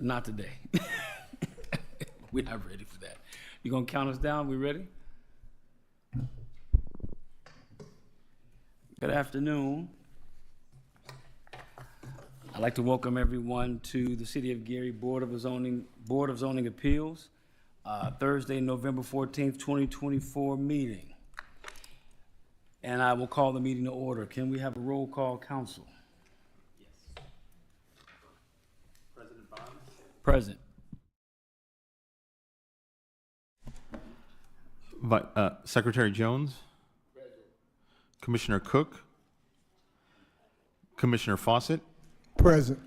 not today. We're not ready for that. You gonna count us down? We ready? Good afternoon. I'd like to welcome everyone to the City of Gary Board of Zoning Appeals, Thursday, November 14th, 2024 meeting. And I will call the meeting to order. Can we have a roll call, council? Yes. President Bonds? Present. Secretary Jones? Present. Commissioner Cook? Commissioner Fawcett? Present.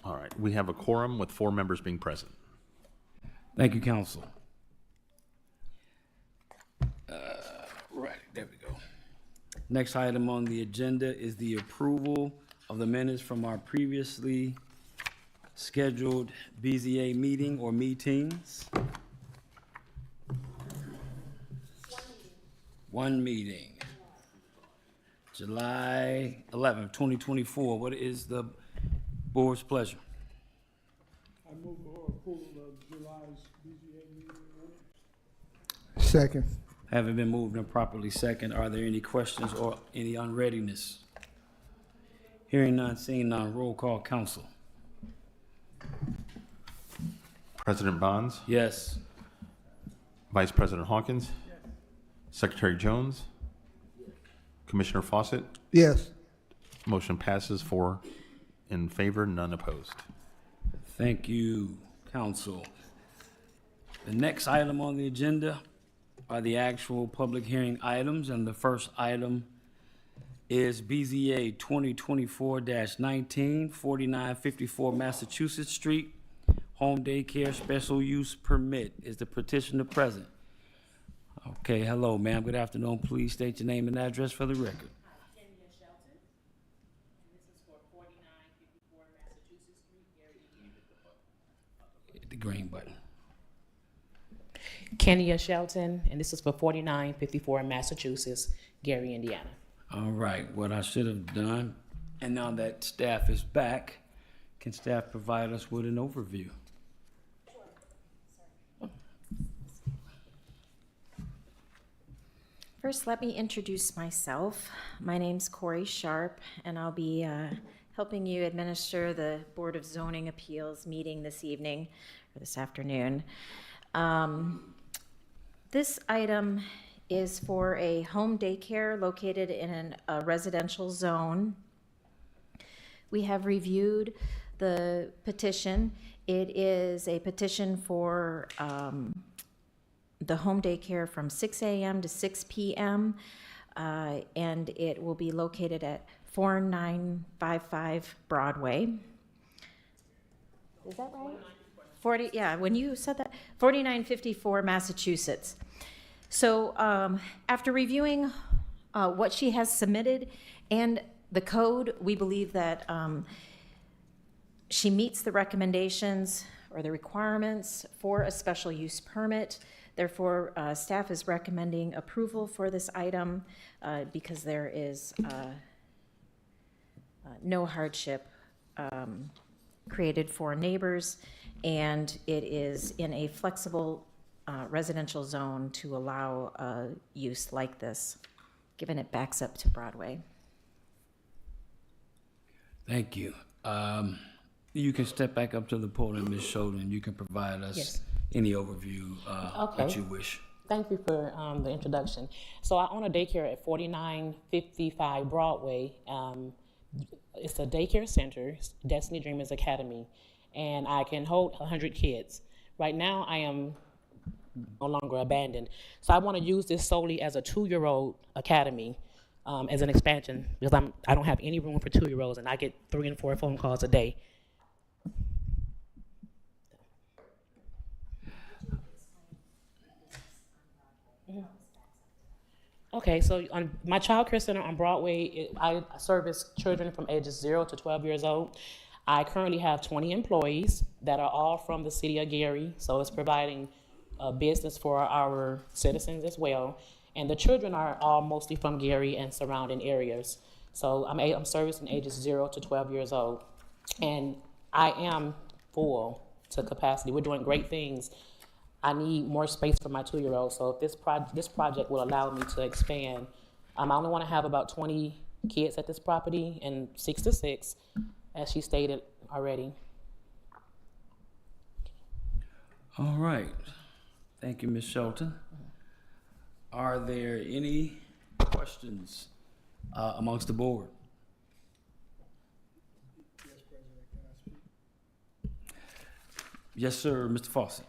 All right, we have a quorum with 4 members being present. Thank you, council. Right, there we go. Next item on the agenda is the approval of the minutes from our previously scheduled BZA meeting or meetings. One meeting. July 11th, 2024. What is the board's pleasure? I move for approval of July's BZA meeting minutes. Second. Having been moved and properly second, are there any questions or any unreadiness? Hearing none, seeing none, roll call, council. President Bonds? Yes. Vice President Hawkins? Yes. Secretary Jones? Yes. Commissioner Fawcett? Yes. Motion passes 4 in favor, none opposed. Thank you, council. The next item on the agenda are the actual public hearing items, and the first item is BZA 2024-19, 4954 Massachusetts Street, home daycare special use permit. Is the petitioner present? Okay, hello, ma'am. Good afternoon. Please state your name and address for the record. Kenya Shelton, and this is for 4954 Massachusetts Street, Gary, Indiana. The green button. Kenya Shelton, and this is for 4954 Massachusetts, Gary, Indiana. All right, what I should have done, and now that staff is back, can staff provide us with an overview? First, let me introduce myself. My name's Corey Sharp, and I'll be helping you administer the Board of Zoning Appeals meeting this evening, or this afternoon. This item is for a home daycare located in a residential zone. We have reviewed the petition. It is a petition for the home daycare from 6 a.m. to 6 p.m., and it will be located at 4955 Broadway. Is that right? 40, yeah, when you said that, 4954 Massachusetts. So after reviewing what she has submitted and the code, we believe that she meets the recommendations or the requirements for a special use permit. Therefore, staff is recommending approval for this item because there is no hardship created for neighbors, and it is in a flexible residential zone to allow use like this, given it backs up to Broadway. Thank you. You can step back up to the podium, Ms. Shelton, and you can provide us any overview that you wish. Thank you for the introduction. So I own a daycare at 4955 Broadway. It's a daycare center, Destiny Dreamers Academy, and I can hold 100 kids. Right now, I am no longer abandoned. So I want to use this solely as a 2-year-old academy as an expansion, because I don't have any room for 2-year-olds, and I get 3 and 4 phone calls a day. Okay, so on my child care center on Broadway, I service children from ages 0 to 12 years old. I currently have 20 employees that are all from the city of Gary, so it's providing business for our citizens as well. And the children are all mostly from Gary and surrounding areas. So I'm servicing ages 0 to 12 years old. And I am full to capacity. We're doing great things. I need more space for my 2-year-old. So if this project will allow me to expand, I only want to have about 20 kids at this property and 6 to 6, as she stated already. All right. Thank you, Ms. Shelton. Are there any questions amongst the board? Yes, President, can I speak? Yes, sir, Mr. Fawcett.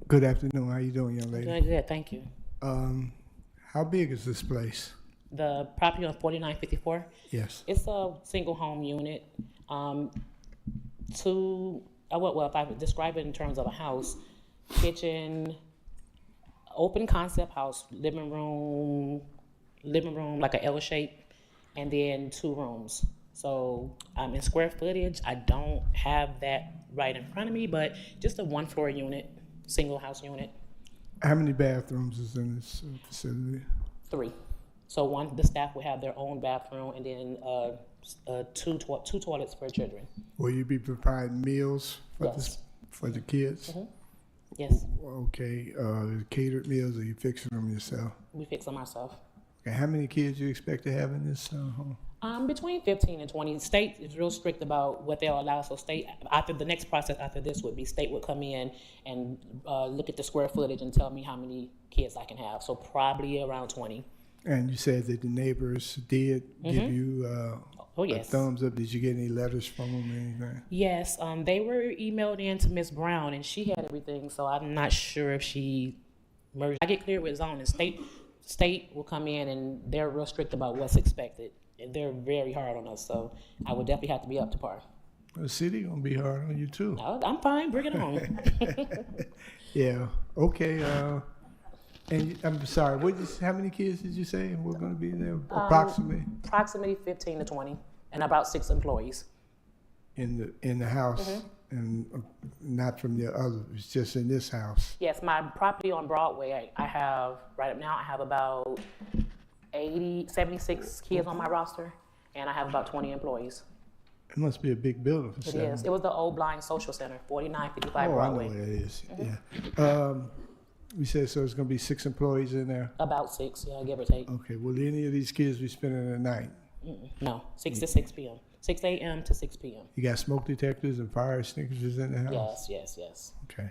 Good afternoon. How you doing, young lady? Doing good, thank you. How big is this place? The property on 4954, Yes. it's a single home unit. If I would describe it in terms of a house, kitchen, open concept house, living room like a L shape, and then 2 rooms. So in square footage, I don't have that right in front of me, but just a 1-floor unit, single house unit, How many bathrooms is in this facility? 3. So the staff will have their own bathroom, and then two toilets for children. Will you be providing meals for Yes. for the kids? Yes, Okay. Catered meals, or you fixing them yourself? we fix them ourselves. Okay. How many kids you expect to have in this home? Between 15 and 20. State is real strict about what they'll allow. So state, after the next process after this would be state would come in and look at the square footage and tell me how many kids I can have. So probably around 20. And you said that the neighbors did give you Oh a yes. thumbs up. Did you get any letters from them or anything? Yes, they were emailed in to Miss Brown and she had everything. So I'm not sure if she merged. I get clear with zoning. State will come in and they're real strict about what's expected. And they're very hard on us. So I would definitely have to be up to par. The city gonna be hard on you too. I'm fine. Bring it on. Yeah. Okay. And I'm sorry. How many kids did you say we're going to be there? Approximately Approximately 15 to 20 and about 6 employees. in the house, and not from the other. It's just in this house. Yes, my property on Broadway, I have, right now, I have about 76 kids on my roster, and I have about 20 employees. It must be a big building for It 7. is. It was the Old Blind Social Center, 4955 Oh, I know Broadway. where that is. Yeah. We said so. It's going to be 6 employees in there. About 6, yeah, give or take. Okay. Will any of these kids be spending the night? No, 6 to 6 p.m. 6 a.m. to 6 p.m. You got smoke detectors and fire extinguishers in the house. Yes. Okay.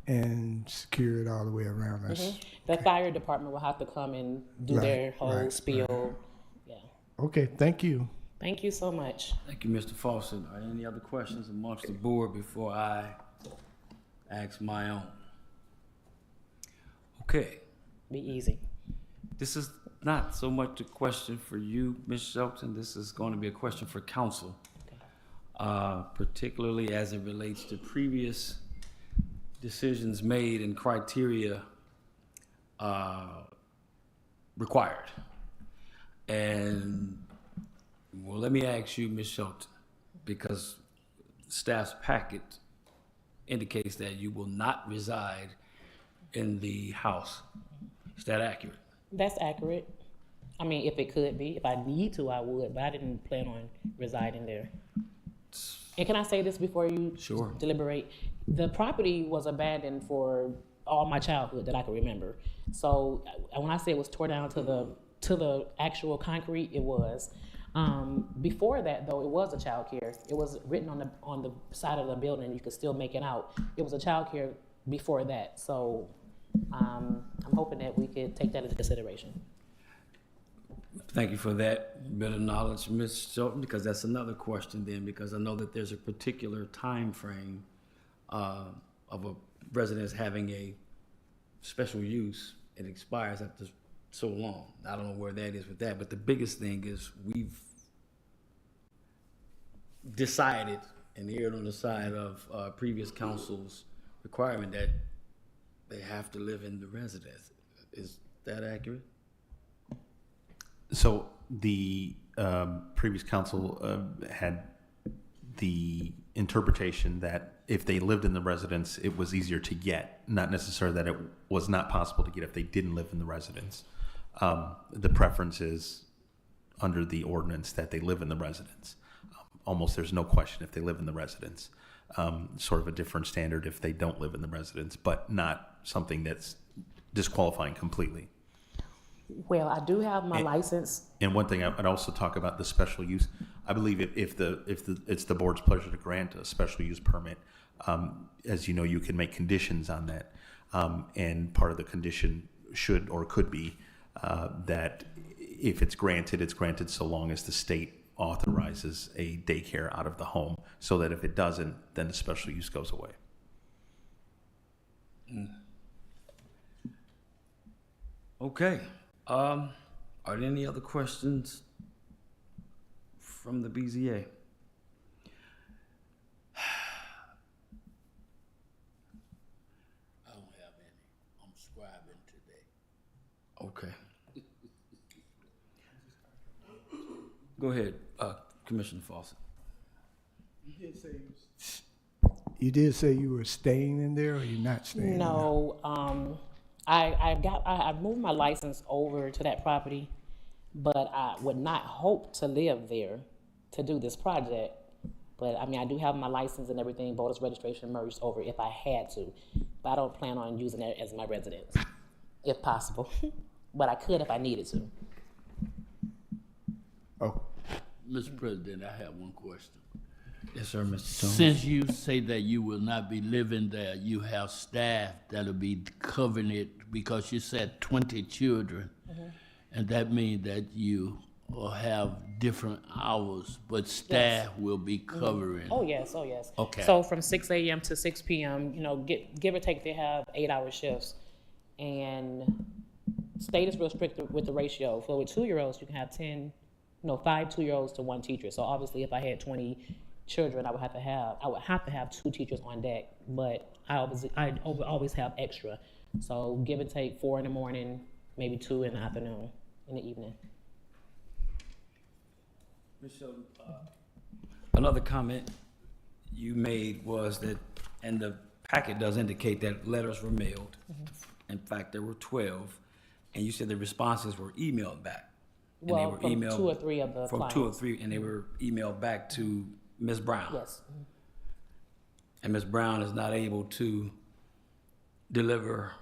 And secure it all the way around us. The fire department will have to come and do their whole spiel. Yeah. Okay. Thank you. Thank you so much. Thank you, Mr. Fawcett. Are there any other questions amongst the board before I ask my own? Okay. Be easy. This is not so much a question for you, Ms. Shelton. This is going to be a question for council, particularly as it relates to previous decisions made and criteria required. And, well, let me ask you, Ms. Shelton, because staff's packet indicates that you will not reside in the house. Is that accurate? That's accurate. I mean, if it could be, if I need to, I would, but I didn't plan on residing there. And can I say this before you Sure. deliberate? The property was abandoned for all my childhood that I can remember. So when I say it was tore down to the actual concrete, it was. Before that, though, it was a child care. It was written on the side of the building. You could still make it out. It was a child care before that. So I'm hoping that we could take that into consideration. Thank you for that bit of knowledge, Ms. Shelton, because that's another question then, because I know that there's a particular time frame of a residence having a special use. It expires after so long. I don't know where that is with that, but the biggest thing is we've decided and erred on the side of previous council's requirement that they have to live in the residence. Is that accurate? So the previous council had the interpretation that if they lived in the residence, it was easier to get, not necessarily that it was not possible to get if they didn't live in the residence. The preference is under the ordinance that they live in the residence. almost there's no question if they live in the residence. Sort of a different standard if they don't live in the residence, but not something that's disqualifying completely. Well, I do have my license. And one thing I'd also talk about the special use. I believe if it's the board's pleasure to grant a special use permit, as you know, you can make conditions on that, and part of the condition should or could be that if it's granted so long as the state authorizes a daycare out of the home, so that if it doesn't, then the special use goes away. Okay. Are there any other questions from the BZA? I don't have any. I'm scribing today. Okay. Go ahead, Commissioner Fawcett. You did say you were staying in there, or you're not staying in there? No, I moved my license over to that property, but I would not hope to live there to do this project. But I mean, I do have my license and everything, voter's registration merged over if I had to, but I don't plan on using it as my residence, if possible. But I could if I needed to. Oh, Mr. President, I have one question. Yes, sir, Mr. Jones. Since you say that you will not be living there, you have staff that'll be covering it because you said 20 children. And that means that you will have different hours, but staff will be covering. Oh, yes, oh, yes. Okay. So from 6 a.m. to 6 p.m., you know, give or take, they have 8-hour shifts. And state is real strict with the ratio. So with 2-year-olds, you can have 5 2-year-olds to 1 teacher. So obviously if I had 20 children, I would have to have 2 teachers on deck, but I always have extra. So give and take 4 in the morning, maybe 2 in the afternoon, in the evening. Michelle, another comment you made was that, and the packet does indicate that letters were mailed. In fact, there were 12, and you said the responses were emailed back. And they Well, were from 2 or 3 of the From clients. 2 or 3, and they were emailed back to Ms. Brown. Yes. And Ms. Brown is not able to deliver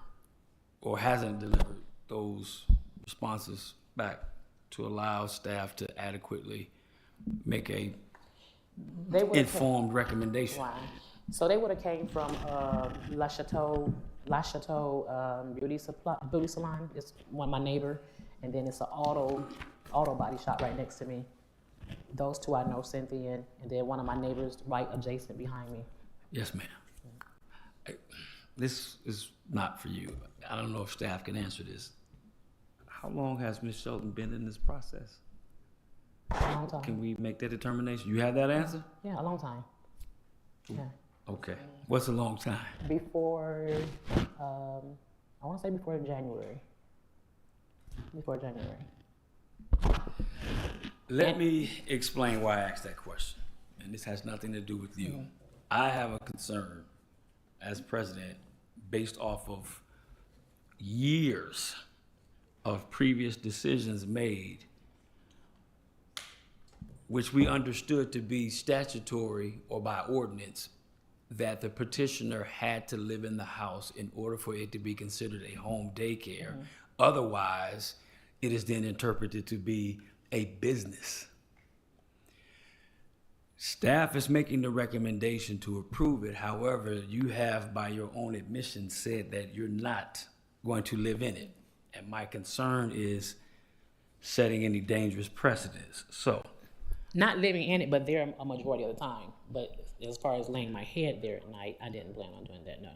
or hasn't delivered those responses back to allow staff to adequately make a They would informed recommendation. Right. So they would have came from La Chateau beauty salon. It's one of my neighbor, and then it's an auto body shop right next to me. Those 2 I know, Cynthia, and then one of my neighbors right adjacent behind me. Yes, ma'am. This is not for you. I don't know if staff can answer this. How long has Ms. Shelton been in this process? A long time. Can we make that determination? You have that answer? Yeah, a long time. Yeah. Okay. What's a long time? Before, I want to say before January. Before January. Let me explain why I asked that question. And this has nothing to do with you. I have a concern as president based off of years of previous decisions made, which we understood to be statutory or by ordinance, that the petitioner had to live in the house in order for it to be considered a home daycare. Otherwise, it is then interpreted to be a business. Staff is making the recommendation to approve it. However, you have, by your own admission, said that you're not going to live in it. And my concern is setting any dangerous precedents. So, Not living in it, but there a majority of the time. But as far as laying my head there at night, I didn't plan on doing that, no.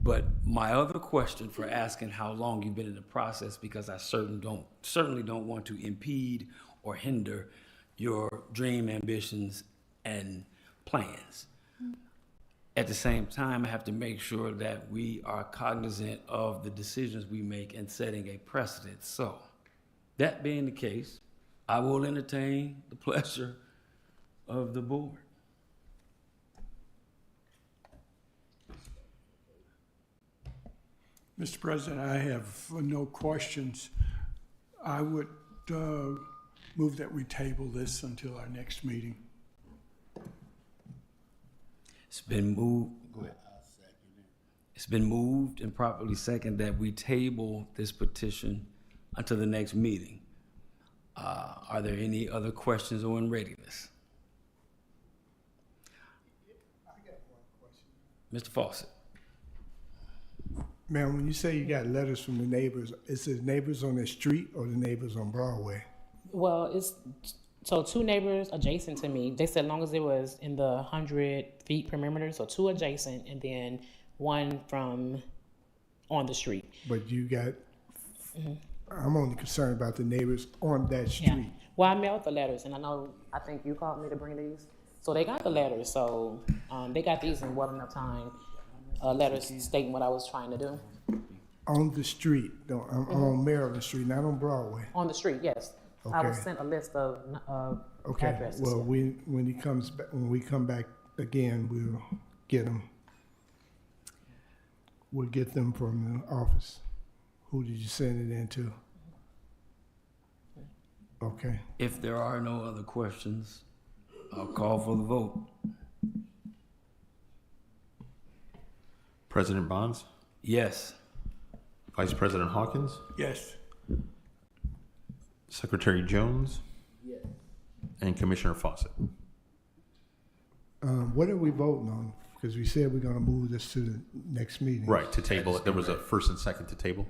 but my other question for asking how long you've been in the process, because I certainly don't want to impede or hinder your dream, ambitions, and plans. At the same time, I have to make sure that we are cognizant of the decisions we make and setting a precedent. So, that being the case, I will entertain the pleasure of the board. Mr. President, I have no questions. I would Move that we table this until our next meeting. It's been moved. It's been moved and properly seconded that we table this petition until the next meeting. Are there any other questions or in readiness? Mr. Fawcett. Ma'am, when you say you got letters from the neighbors, is the neighbors on the street or the neighbors on Broadway? Well, so two neighbors adjacent to me, they said as long as it was in the 100 feet perimeter, so two adjacent and then one from on the street. But you got, I'm only concerned about the neighbors on that Yeah. street. Well, I mailed the letters, and I think you called me to bring these. So they got the letters, so they got these in well enough time, letters stating what I was trying to do. On the street, I'm on Maryland Street, not on Broadway. On the street, yes. I was Okay. sent a list of Okay, addresses. well, when we come back again, we'll get them. We'll get them from the office. Who did you send it into? Okay, If there are no other questions, I'll call for the vote. President Bonds, Yes. Vice President Hawkins, Yes. Secretary Jones, and Commissioner Fawcett. what are we voting on? Because we said we're gonna move this to the next meeting. Right, to table it. There was a first and second to table.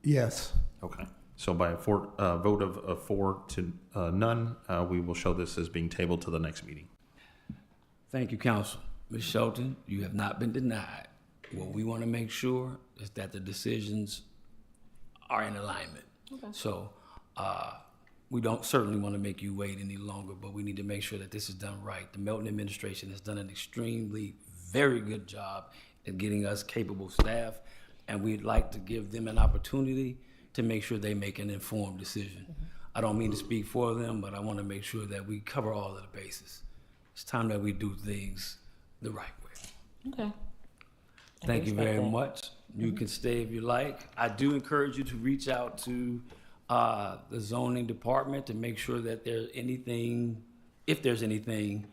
Yes, Okay. So by a vote of 4 to none, we will show this as being tabled to the next meeting. Thank you, Council. Ms. Shelton, you have not been denied. What we want to make sure is that the decisions are in alignment. So, we don't certainly want to make you wait any longer, but we need to make sure that this is done right. The Melton administration has done an extremely, very good job at getting us capable staff, and we'd like to give them an opportunity to make sure they make an informed decision. I don't mean to speak for them, but I want to make sure that we cover all of the bases. It's time that we do things the right way. Okay. I Thank you respect very that. much. You can stay if you like. I do encourage you to reach out to the zoning department to make sure that there's anything, if there's anything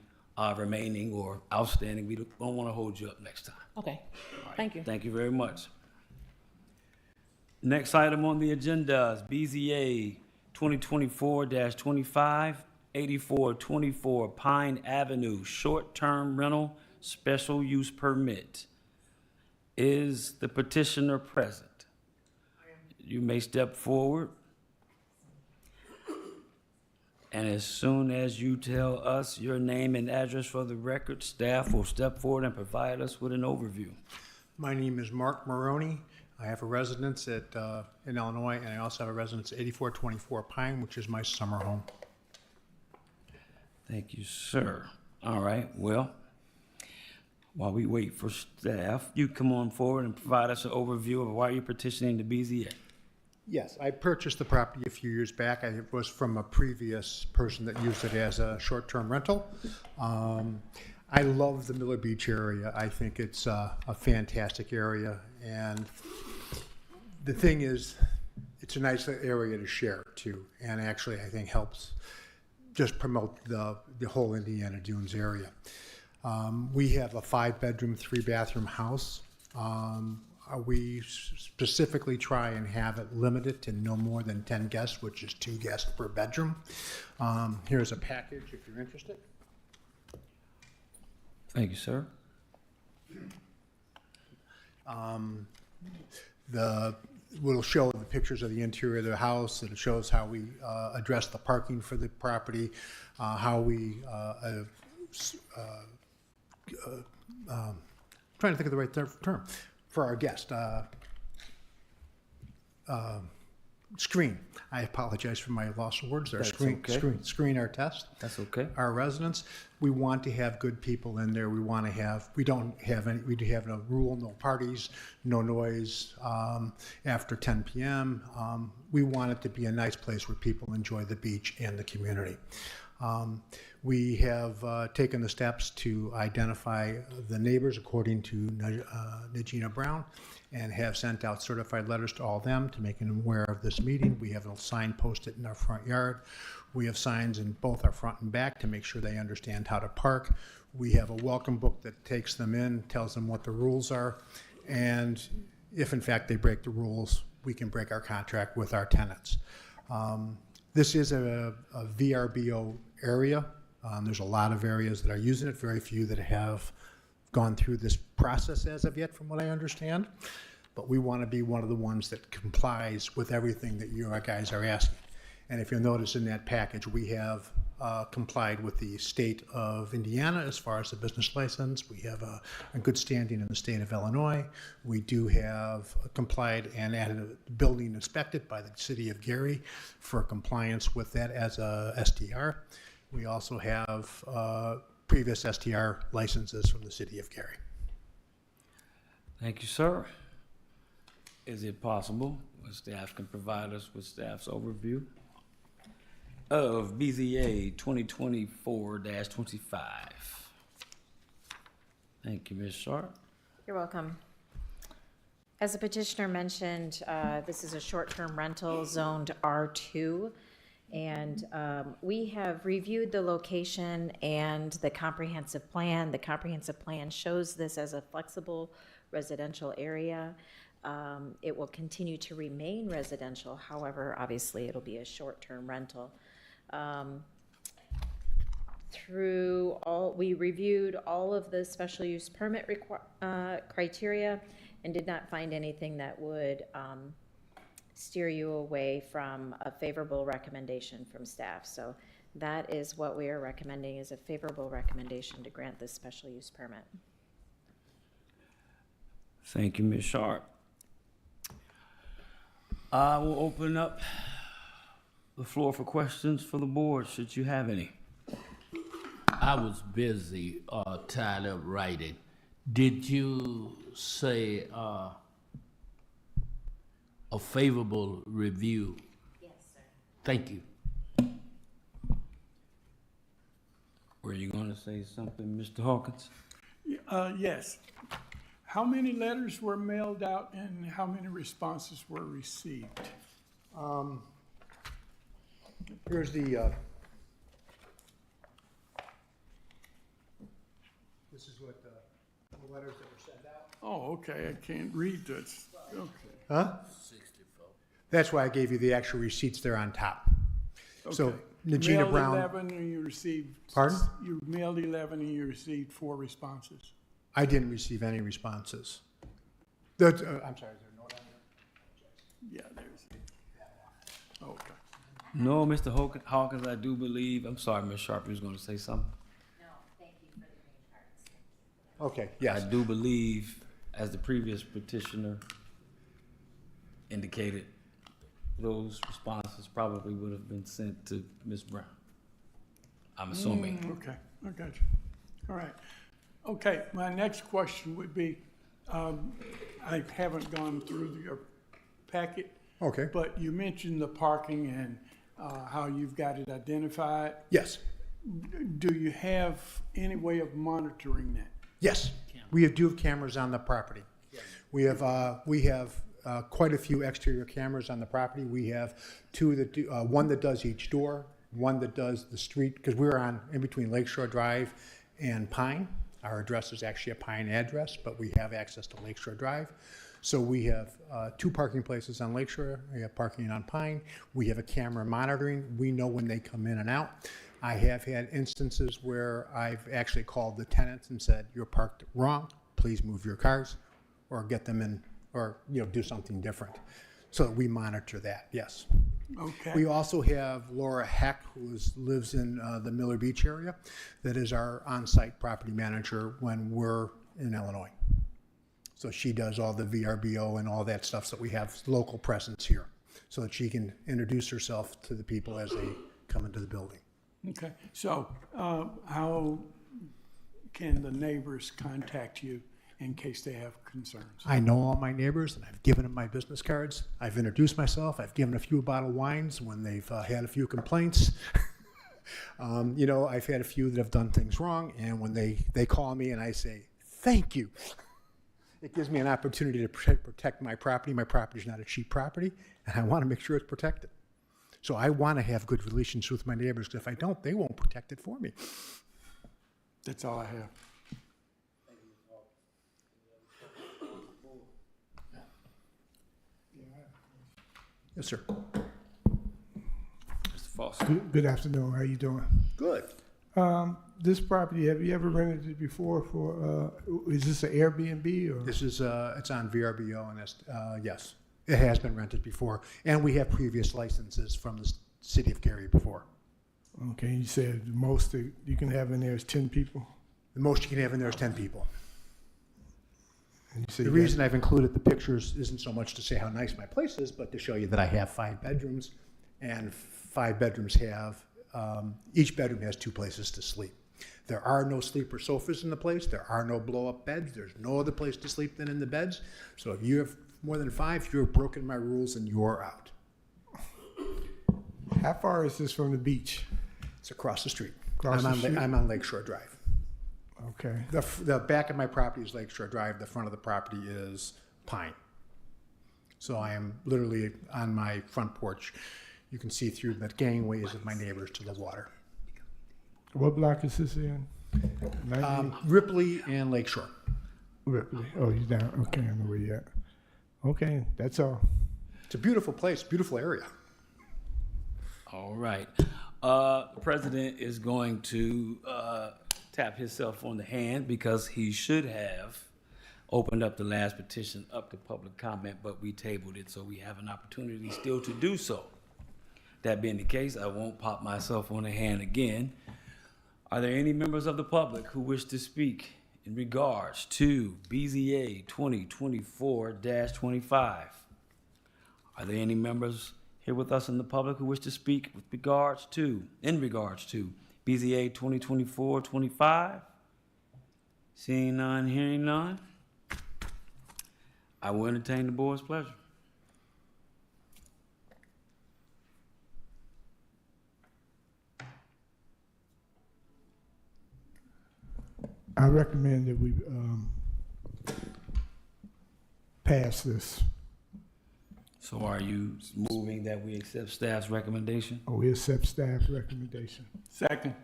remaining or outstanding, we don't want to hold you up next time. Okay. Thank you. Thank you very much. Next item on the agenda is BZA 2024-25, 8424 Pine Avenue, short-term rental, special use permit. Is the petitioner present? You may step forward. And as soon as you tell us your name and address for the record, staff will step forward and provide us with an overview. My name is Mark Maroney. I have a residence in Illinois, and I also have a residence at 8424 Pine, which is my summer home. Thank you, sir. All right, well, while we wait for staff, you come on forward and provide us an overview of why you're petitioning the BZA. Yes, I purchased the property a few years back. It was from a previous person that used it as a short-term rental. I love the Miller Beach area. I think it's a fantastic area, and the thing is, it's a nice area to share too, and actually I think helps just promote the whole Indiana Dunes area. We have a 5-bedroom, 3-bathroom house. We specifically try and have it limited to no more than 10 guests, which is 2 guests per bedroom. Here's a package if you're interested. Thank you, sir. We'll show the pictures of the interior of the house. It shows how we address the parking for the property, how we trying to think of the right term for our guest. Screen. I apologize for my loss of words there. That's okay. Screen our test. That's okay. Our residents. We want to have good people in there. We do have a rule, no parties, no noise after 10 p.m. We want it to be a nice place where people enjoy the beach and the community. We have taken the steps to identify the neighbors according to Najina Brown and have sent out certified letters to all of them to make them aware of this meeting. We have a sign posted in our front yard. We have signs in both our front and back to make sure they understand how to park. We have a welcome book that takes them in, tells them what the rules are, and if in fact they break the rules, we can break our contract with our tenants. This is a VRBO area. There's a lot of areas that are using it, very few that have gone through this process as of yet, from what I understand. But we want to be one of the ones that complies with everything that you guys are asking. And if you'll notice in that package, we have complied with the state of Indiana as far as the business license. We have a good standing in the state of Illinois. We do have complied and added a building inspected by the city of Gary for compliance with that as a STR. We also have previous STR licenses from the city of Gary. Thank you, sir. Is it possible staff can provide us with staff's overview of BZA 2024-25? Thank you, Ms. Sharp. You're welcome. As the petitioner mentioned, this is a short-term rental zoned R2. And we have reviewed the location and the comprehensive plan. The comprehensive plan shows this as a flexible residential area. It will continue to remain residential. However, obviously, it'll be a short-term rental. We reviewed all of the special use permit criteria and did not find anything that would steer you away from a favorable recommendation from staff. So that is what we are recommending, is a favorable recommendation to grant this special use permit. Thank you, Ms. Sharp. I will open up the floor for questions for the board, should you have any. I was busy, tied up writing. Did you say a favorable review? Yes, sir. Thank you. Were you going to say something, Mr. Hawkins? Yes. How many letters were mailed out and how many responses were received? Here's the, this is what the letters that were sent out. Oh, okay, I can't read this. Okay. Huh? 64. That's why I gave you the actual receipts there on top. So Okay. Najina Mailed Brown, 11 and you received. Pardon? You mailed 11 and you received 4 responses. I didn't receive any responses. I'm sorry, is there a note on there? Yeah, there's. Okay. No, Mr. Hawkins, I do believe, I'm sorry, Ms. Sharp, you was going to say something? No, thank you for the green cards. Okay, I yes. do believe, as the previous petitioner indicated, those responses probably would have been sent to Ms. Brown. I'm assuming. Okay, I got you. All right. Okay, my next question would be, I haven't gone through your packet, Okay, but you mentioned the parking and how you've got it identified. yes, Do you have any way of monitoring that? yes. We do have cameras on the property. We have quite a few exterior cameras on the property. We have two that do, one that does each door, one that does the street, because we're on, in between Lakeshore Drive and Pine. Our address is actually a Pine address, but we have access to Lakeshore Drive. So we have 2 parking places on Lakeshore. We have parking on Pine. We have a camera monitoring. We know when they come in and out. I have had instances where I've actually called the tenants and said, "You're parked wrong. Please move your cars or get them in, or do something different." So we monitor that, yes. Okay. We also have Laura Heck, who lives in the Miller Beach area, that is our on-site property manager when we're in Illinois. So she does all the VRBO and all that stuff, so we have local presence here, so that she can introduce herself to the people as they come into the building. Okay, so how can the neighbors contact you in case they have concerns? I know all my neighbors, and I've given them my business cards. I've introduced myself. I've given a few bottled wines when they've had a few complaints. You know, I've had a few that have done things wrong, and when they call me and I say, thank you, it gives me an opportunity to protect my property. My property is not a cheap property, and I want to make sure it's protected. So I want to have good relations with my neighbors, because if I don't, they won't protect it for me. That's all I have. Yes, sir. Mr. Foster. Good afternoon. How you doing? Good. This property, have you ever rented it before for, is this an Airbnb or? This is, it's on VRBO, and it's, yes, it has been rented before, and we have previous licenses from the city of Gary before. Okay, you said the most that you can have in there is 10 people? The most you can have in there is 10 people. And you said The you got- reason I've included the pictures isn't so much to say how nice my place is, but to show you that I have 5 bedrooms, and 5 bedrooms have, each bedroom has 2 places to sleep. There are no sleeper sofas in the place. There are no blow-up beds. There's no other place to sleep than in the beds. So if you have more than 5, you've broken my rules and you're out. How far is this from the beach? It's across the street. Across the street? I'm on Lakeshore Drive. Okay. The back of my property is Lakeshore Drive. The front of the property is Pine. So I am literally on my front porch. You can see through the gangways of my neighbors to the water. What block is this in? 90? Ripley and Lakeshore. Ripley. Oh, you down? Okay, I know where you at. Okay, that's all. It's a beautiful place, beautiful area. All right. The president is going to tap himself on the hand because he should have opened up the last petition up to public comment, but we tabled it, so we have an opportunity still to do so. That being the case, I won't pop myself on the hand again. Are there any members of the public who wish to speak in regards to BZA 2024-25? Are there any members here with us in the public who wish to speak in regards to BZA 2024-25? Seeing none, hearing none, I will entertain the board's pleasure. I recommend that we pass this, So are you moving that we accept staff's recommendation? or we accept staff's recommendation. Second.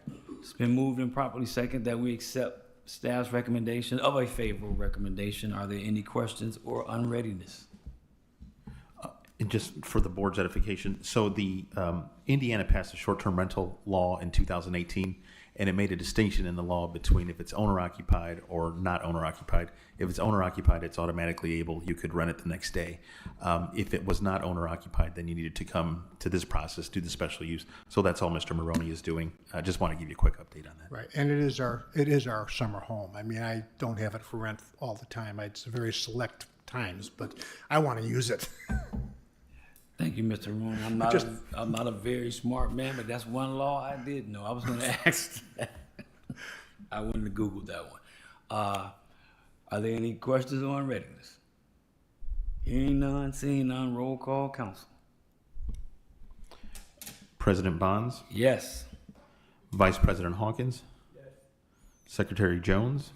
It's been moved and properly second that we accept staff's recommendation of a favorable recommendation. Are there any questions or unreadiness? And just for the board's edification, so the Indiana passed a short-term rental law in 2018, and it made a distinction in the law between if it's owner-occupied or not owner-occupied. If it's owner-occupied, it's automatically able, you could rent it the next day. If it was not owner-occupied, then you needed to come to this process, do the special use. So that's all Mr. Maroney is doing. I just want to give you a quick update on that. Right, and it is our summer home. I mean, I don't have it for rent all the time. It's very select times, but I want to use it. Thank you, Mr. Rooney. I'm not a very smart man, but that's one law I did know. I was going to ask that. I wouldn't have Googled that one. Are there any questions or unreadiness? Hearing none, seeing none, roll call, council. President Bonds, Yes. Vice President Hawkins, Secretary Jones,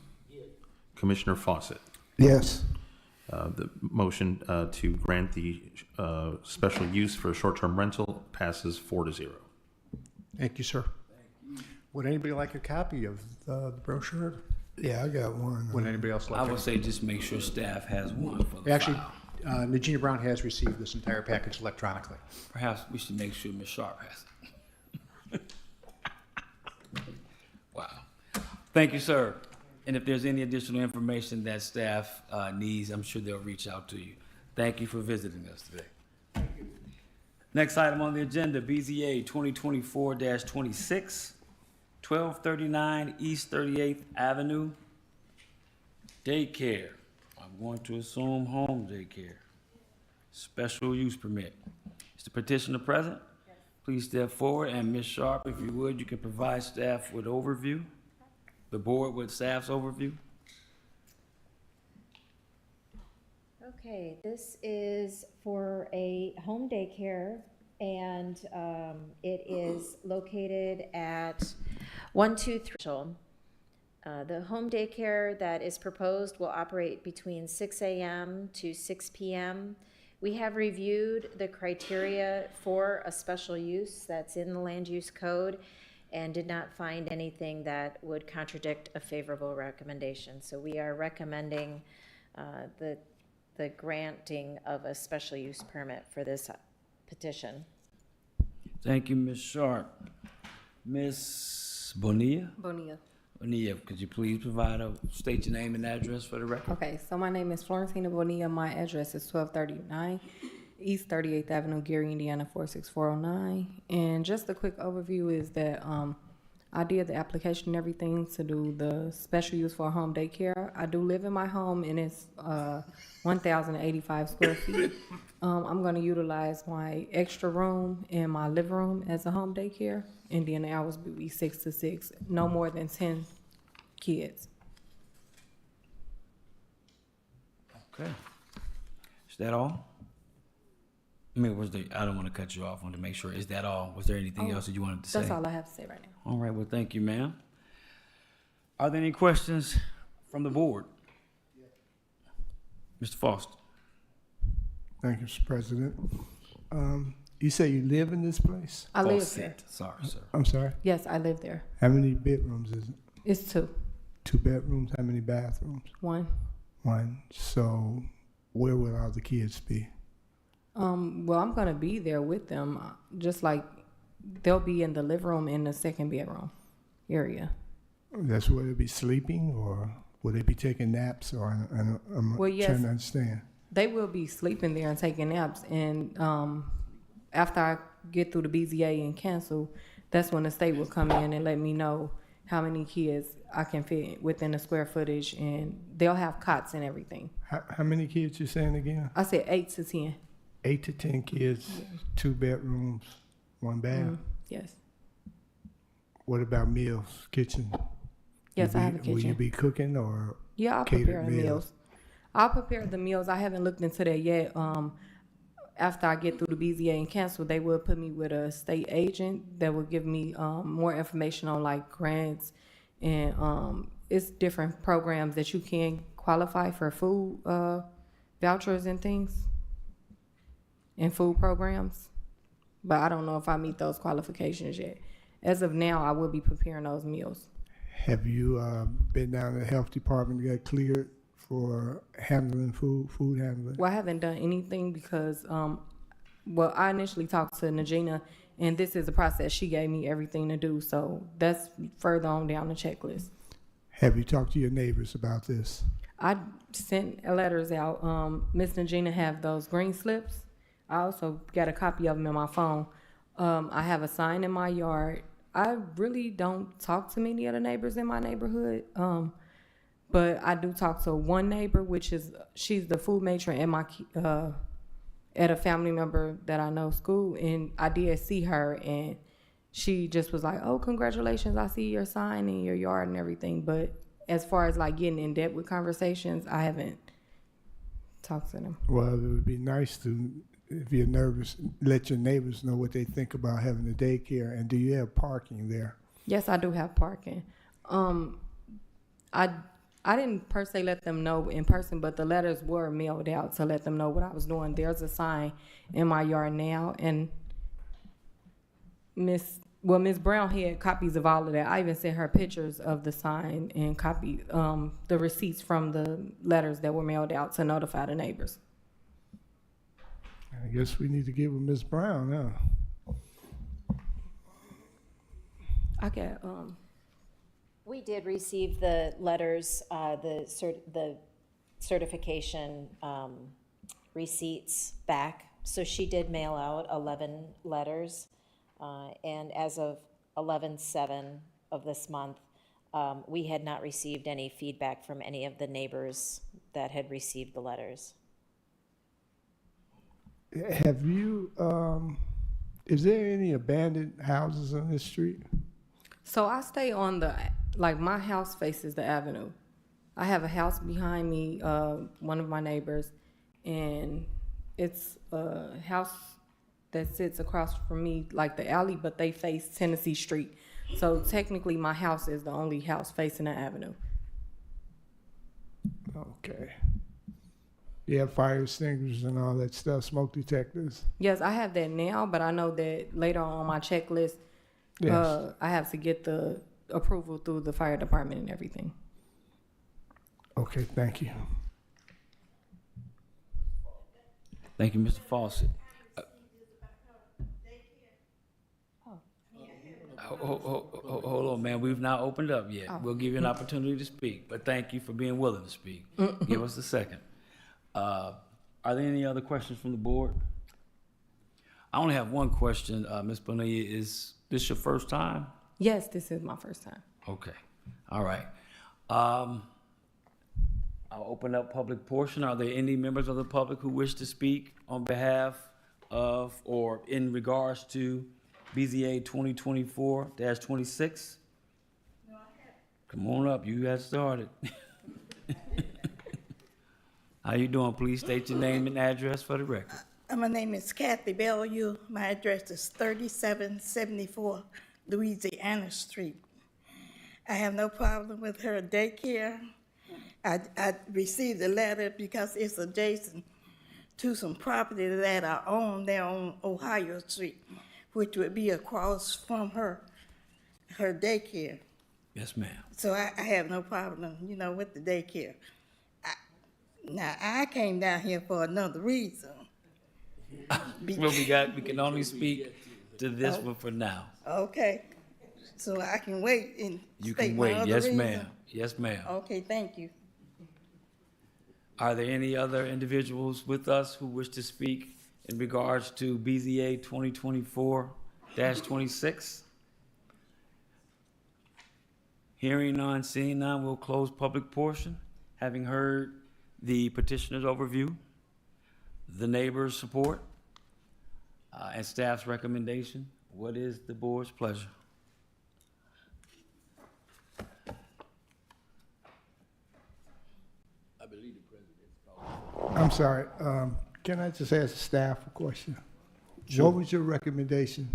Commissioner Fawcett. Yes. The motion to grant the special use for short-term rental passes 4-0. Thank you, sir. Would anybody like a copy of the brochure? Yeah, I got one. Would anybody else I like would it? say just make sure staff has one for the Actually, file. Nagina Brown has received this entire package electronically. Perhaps we should make sure Ms. Sharp has it. Wow. Thank you, sir. And if there's any additional information that staff needs, I'm sure they'll reach out to you. Thank you for visiting us today. Next item on the agenda, BZA 2024-26, 1239 East 38th Avenue, daycare. I'm going to assume home daycare. Special use permit. Is the petitioner present? Please step forward, and Ms. Sharp, if you would, you can provide staff with overview, the board with staff's overview. Okay, this is for a home daycare and it is located at 123. The home daycare that is proposed will operate between 6 a.m. to 6 p.m. We have reviewed the criteria for a special use that's in the land use code and did not find anything that would contradict a favorable recommendation. So we are recommending the granting of a special use permit for this petition. Thank you, Ms. Sharp. Ms. Bonilla? Bonilla. Bonilla, could you please state your name and address for the record? Okay, so my name is Florentina Bonilla. My address is 1239 East 38th Avenue, Gary, Indiana 46409. And just a quick overview is that I did the application and everything to do the special use for home daycare. I do live in my home and it's 1,085 square feet. I'm going to utilize my extra room in my living room as a home daycare. And then the hours would be 6 to 6, no more than 10 kids. Okay. Is that all? I mean, I don't want to cut you off. I want to make sure. Is that all? Was there anything else that you wanted to say? That's all I have to say right now. All right. Well, thank you, ma'am. Are there any questions from the board? Mr. Foster. Thank you, Mr. President. You say you live in this place? I live Fawcett. there. Sorry, sir. I'm sorry. Yes, I live there. How many bedrooms is it? It's 2. 2 bedrooms. How many bathrooms? 1. 1. So where will all the kids be? Well, I'm gonna be there with them, just like they'll be in the living room in the second bedroom area. That's where they'll be sleeping, or will they be taking naps? Or I'm Well, yes. trying to understand. They will be sleeping there and taking naps, and after I get through the BZA and cancel, that's when the state will come in and let me know how many kids I can fit within the square footage, and they'll have cots and everything. How many kids you saying again? I said 8 to 10. 8 to 10 kids, 2 bedrooms, 1 bath. Yes. What about meals, kitchen? Yes, I have a kitchen. Will you be cooking or Yeah, I'll catered prepare the meals? meals. I'll prepare the meals. I haven't looked into that yet. After I get through the BZA and cancel, they will put me with a state agent that will give me more information on like grants and it's different programs that you can qualify for food vouchers and things and food programs. But I don't know if I meet those qualifications yet. As of now, I will be preparing those meals. Have you been down to the health department to get cleared for handling food handling? Well, I haven't done anything because, well, I initially talked to Najina, and this is a process. She gave me everything to do, so that's further on down the checklist. Have you talked to your neighbors about this? I sent letters out. Miss Najina have those green slips. I also got a copy of them in my phone. I have a sign in my yard. I really don't talk to many of the neighbors in my neighborhood. But I do talk to one neighbor, she's the food matron at my at a family member that I know school, and I did see her, and she just was like, "Oh, congratulations! I see your sign in your yard and everything." But as far as like getting in depth with conversations, I haven't talked to them. Well, it would be nice to, if you're nervous, let your neighbors know what they think about having a daycare. And do you have parking there? Yes, I do have parking. I didn't per se let them know in person, but the letters were mailed out to let them know what I was doing. There's a sign in my yard now, and Miss Brown had copies of all of that. I even sent her pictures of the sign and the receipts from the letters that were mailed out to notify the neighbors. I guess we need to get with Ms. Brown, huh? I got We did receive the letters, the certification receipts back. So she did mail out 11 letters. And as of 11/7 of this month, we had not received any feedback from any of the neighbors that had received the letters. Have you, is there any abandoned houses on this street? So I stay on my house faces the avenue. I have a house behind me, one of my neighbors, and it's a house that sits across from me, like the alley, but they face Tennessee Street. So technically, my house is the only house facing the avenue. Okay. You have fire extinguishers and all that stuff, smoke detectors? Yes, I have that now, but I know that later on my checklist, Yes. I have to get the approval through the fire department and everything. Okay, thank you. Thank you, Mr. Fawcett. Hold on, man. We've not opened up yet. We'll give you an opportunity to speak, but thank you for being willing to speak. Give us a second. Are there any other questions from the board? I only have one question, Ms. Bonilla. Is this your first time? Yes, this is my first time. Okay. All right. I'll open up public portion. Are there any members of the public who wish to speak on behalf of or in regards to BZA 2024-26? No, I haven't. Come on up. You got started. How you doing? Please state your name and address for the record. My name is Kathy Bellew. My address is 3774 Louisiana Street. I have no problem with her daycare. I received a letter because it's adjacent to some property that I own there on Ohio Street, which would be across from her daycare. Yes, ma'am. So I have no problem, with the daycare. Now, I came down here for another reason. Well, we can only speak to this one for now. Okay, so I can wait and You state can my wait. other Yes, reason? ma'am. Yes, ma'am. Okay, thank you. Are there any other individuals with us who wish to speak in regards to BZA 2024-26? Hearing none, seeing none, we'll close public portion. Having heard the petitioner's overview, the neighbor's support, and staff's recommendation, what is the board's pleasure? I'm sorry, can I just ask staff a question? What was your recommendation?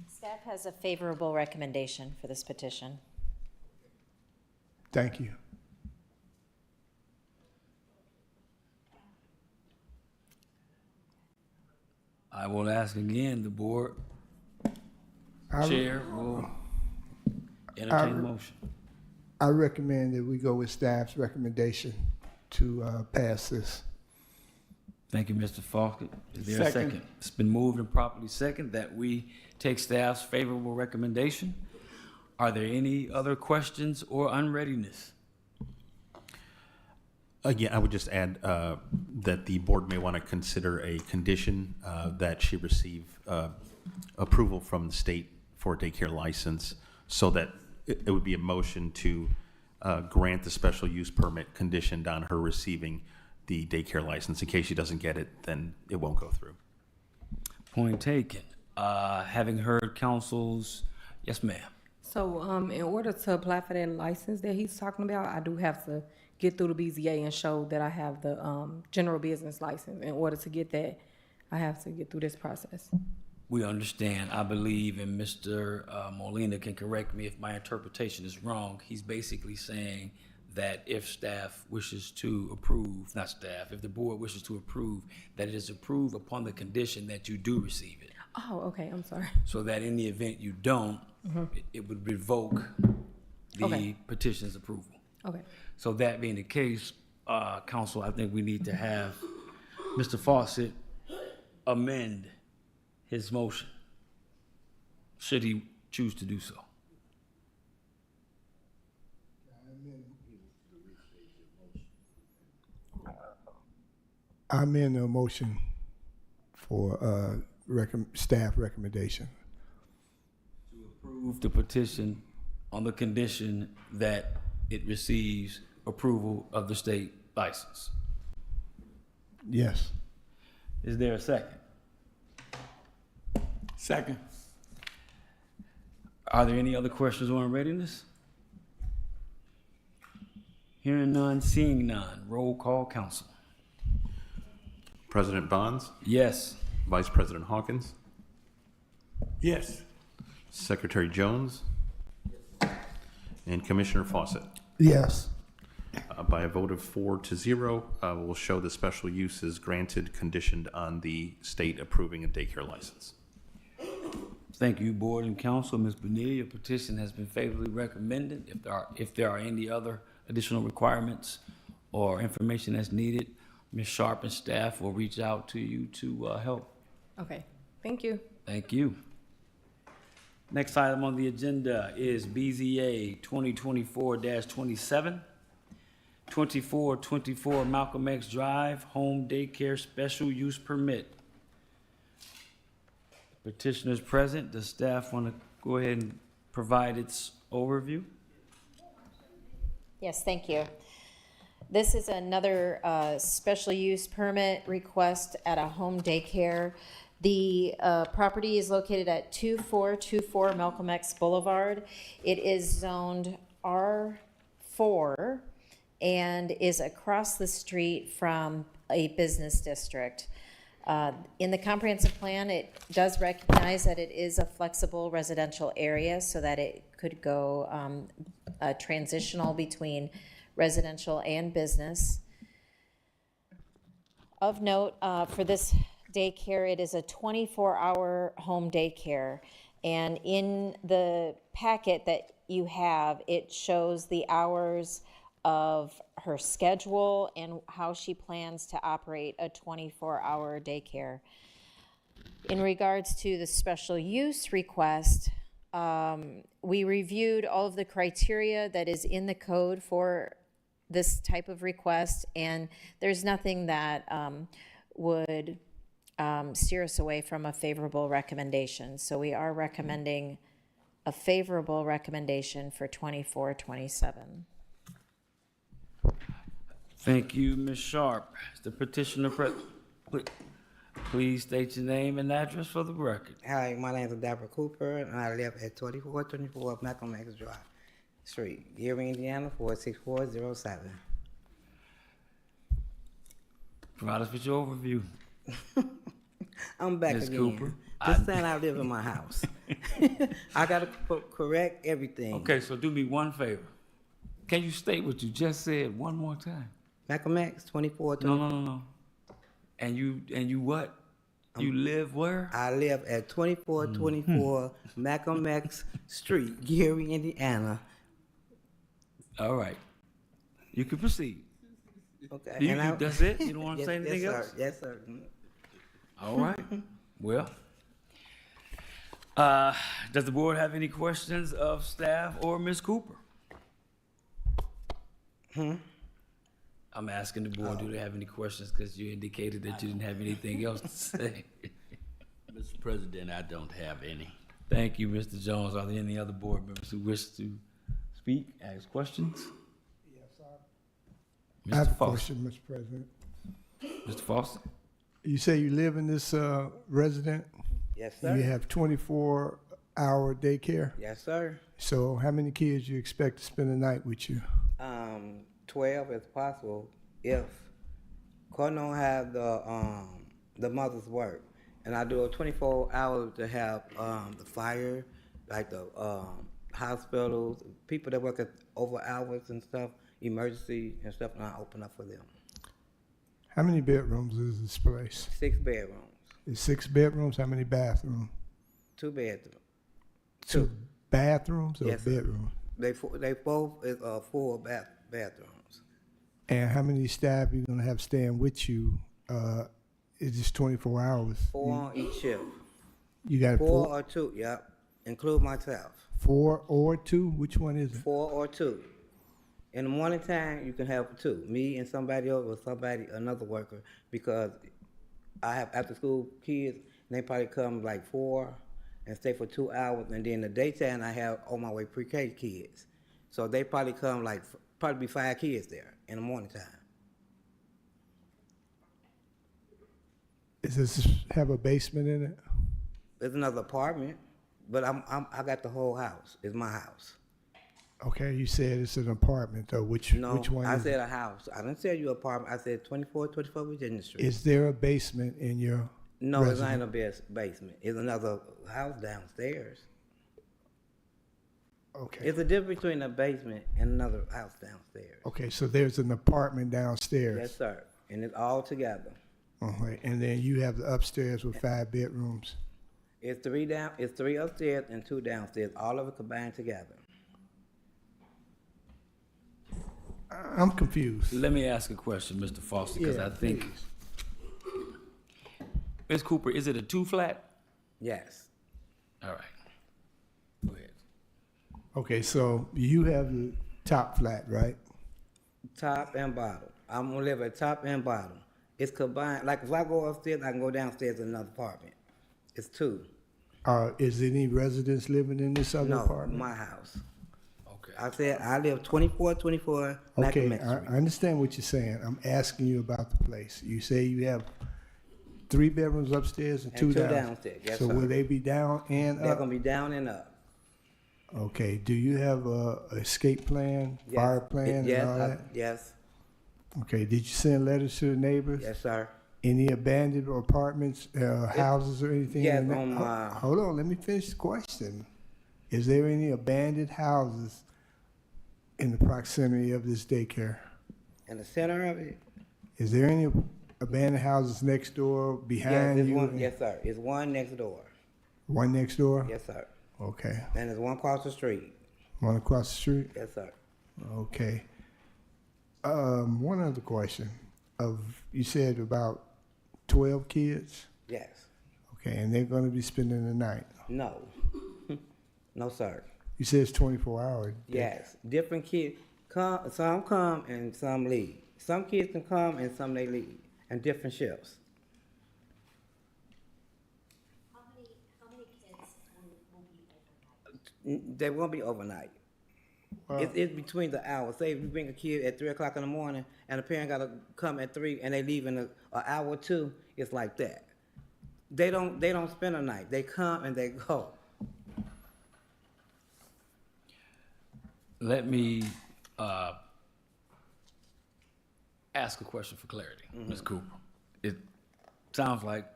Staff has a favorable recommendation for this petition. Thank you. I will ask again, the board I- chair will entertain a motion. I recommend that we go with staff's recommendation to pass this. Thank you, Mr. Falk. Is there a Second. second? It's been moved and properly second that we take staff's favorable recommendation. Are there any other questions or unreadiness? Again, I would just add that the board may want to consider a condition that she receive approval from the state for a daycare license, so that it would be a motion to grant the special use permit conditioned on her receiving the daycare license. In case she doesn't get it, then it won't go through. Point taken. Having heard council's, yes, ma'am. So, in order to apply for that license that he's talking about, I do have to get through the BZA and show that I have the general business license. In order to get that, I have to get through this process. We understand. I believe, and Mr. Molina can correct me if my interpretation is wrong. He's basically saying that if staff wishes to approve, not staff, if the board wishes to approve, that it is approved upon the condition that you do receive it. Oh, okay, I'm sorry. So that in the event you don't, it would revoke the Okay. petition's approval. Okay. So that being the case, council, I think we need to have Mr. Fawcett amend his motion, should he choose to do so. I'm in a motion for staff recommendation. Approve the petition on the condition that it receives approval of the state license. Yes. Is there a second? Second. Are there any other questions on readiness? Hearing none, seeing none. Roll call, council. President Bonds, Yes. Vice President Hawkins, Yes. Secretary Jones, and Commissioner Fawcett. Yes. By a vote of 4-0, will show the special use is granted conditioned on the state approving a daycare license. Thank you, Board and Council. Ms. Bonilla, your petition has been favorably recommended. If there are any other additional requirements or information that's needed, Ms. Sharp and staff will reach out to you to help. Okay, thank you. Thank you. Next item on the agenda is BZA 2024-27, 2424 Malcolm X Drive, Home Daycare Special Use Permit. Petitioners present. Does staff want to go ahead and provide its overview? Yes, thank you. This is another special use permit request at a home daycare. The property is located at 2424 Malcolm X Boulevard. It is zoned R4 and is across the street from a business district. In the comprehensive plan, it does recognize that it is a flexible residential area so that it could go transitional between residential and business. Of note, for this daycare, it is a 24-hour home daycare. And in the packet that you have, it shows the hours of her schedule and how she plans to operate a 24-hour daycare. In regards to the special use request, we reviewed all of the criteria that is in the code for this type of request, and there's nothing that would steer us away from a favorable recommendation. So we are recommending a favorable recommendation for 2427. Thank you, Ms. Sharp. Is the petitioner please state your name and address for the record. Hi, my name is Deborah Cooper, and I live at 2424 Malcolm X Drive Street, Geary, Indiana, 46407. Provide us with your overview. I'm back Ms. again. Cooper, Just saying I live in my house. I gotta correct everything. Okay, so do me one favor. Can you state what you just said one more time? Malcolm X, 2424. No. And you what? You live where? I live at 2424 Malcolm X Street, Geary, Indiana. All right. You can proceed. Okay. That's it? You don't want to Yes, say anything yes, else? Sir. Yes, sir. All right. Well, does the board have any questions of staff or Ms. Cooper? I'm asking the board, do they have any questions? Because you indicated that you didn't have anything else to say. Mr. President, I don't have any. Thank you, Mr. Jones. Are there any other board members who wish to speak, ask questions? Yes, I have Mr. a Foster. question, Mr. President. Mr. Foster? You say you live in this resident? Yes, sir. You have 24-hour daycare? Yes, sir. So how many kids you expect to spend the night with you? 12 if possible, if Court don't have the mother's work. And I do a 24 hours to have the fire, like the hospitals, people that work at over hours and stuff, emergency and stuff, and I open up for them. How many bedrooms is this place? 6 bedrooms, It's 6 bedrooms, how many bathrooms? 2 bedrooms. Two bathrooms or Yes, sir. bedrooms? They both is full bathrooms. And how many staff you gonna have staying with you? It's just 24 hours. 4 on each shift. You got 4 or 2, yep, include myself. 4 or 2? Which one is it? 4 or 2. In the morning time, you can have 2, me and somebody else or another worker, because I have after school kids, and they probably come like 4 and stay for 2 hours, and then the daytime I have on my way pre-K kids. So they probably come like, probably be 5 kids there in the morning time. Does this have a basement in it? There's another apartment, but I got the whole house. It's my house. Okay, you said it's an apartment though. Which No, one I is said a house. I didn't say you apartment. I said 24 Virginia Street. Is there a basement in your No, it's residence? not a basement. It's another house downstairs. Okay. It's a difference between a basement and another house downstairs. Okay, so there's an apartment downstairs. Yes, sir. And it's all together. Okay, and then you have the upstairs with 5 bedrooms. It's three upstairs and 2 downstairs, all of it combined together. I'm confused. Let me ask a question, Mr. Foster, because Yeah, I think, Ms. Cooper, is it a 2-flat? Yes. All right. Go ahead. Okay, so you have the top flat, right? Top and bottom. I'm gonna live at top and bottom. It's combined. Like if I go upstairs, I can go downstairs to another apartment. It's 2. Is any residents living in this other No, apartment? my house. Okay. I said I live 24 Okay, Maccamet I Street. understand what you're saying. I'm asking you about the place. You say you have 3 bedrooms upstairs and 2 2 downstairs. downstairs, yes, So sir. will they be down and They're up? gonna be down and up. Okay, do you have a escape plan, Yes. fire plan Yes, and all that? yes, Okay, did you send letters to the neighbors? yes, sir. Any abandoned apartments, houses or anything? yes, in that- on my- Hold on, let me finish the question. Is there any abandoned houses in the proximity of this daycare? In the center of it, Is there any abandoned houses next door, yes, behind there's you? one. Yes, sir. It's one next door. One next door? Yes, sir. Okay. And there's one across the street. One across the street? Yes, sir. Okay. One other question. You said about 12 kids? Yes. Okay, and they're gonna be spending the night? No. No, sir. You said it's 24 hours. Yes. Different kids come. Some come and some leave. Some kids can come and some they leave, and different shifts. How many kids will be overnight? They won't be overnight. It's between the hours. Say if you bring a kid at 3 o'clock in the morning and the parent gotta come at 3 and they leave in an hour or 2, it's like that. They don't spend a night. They come and they go. Let me ask a question for clarity, Ms. Cooper. It sounds like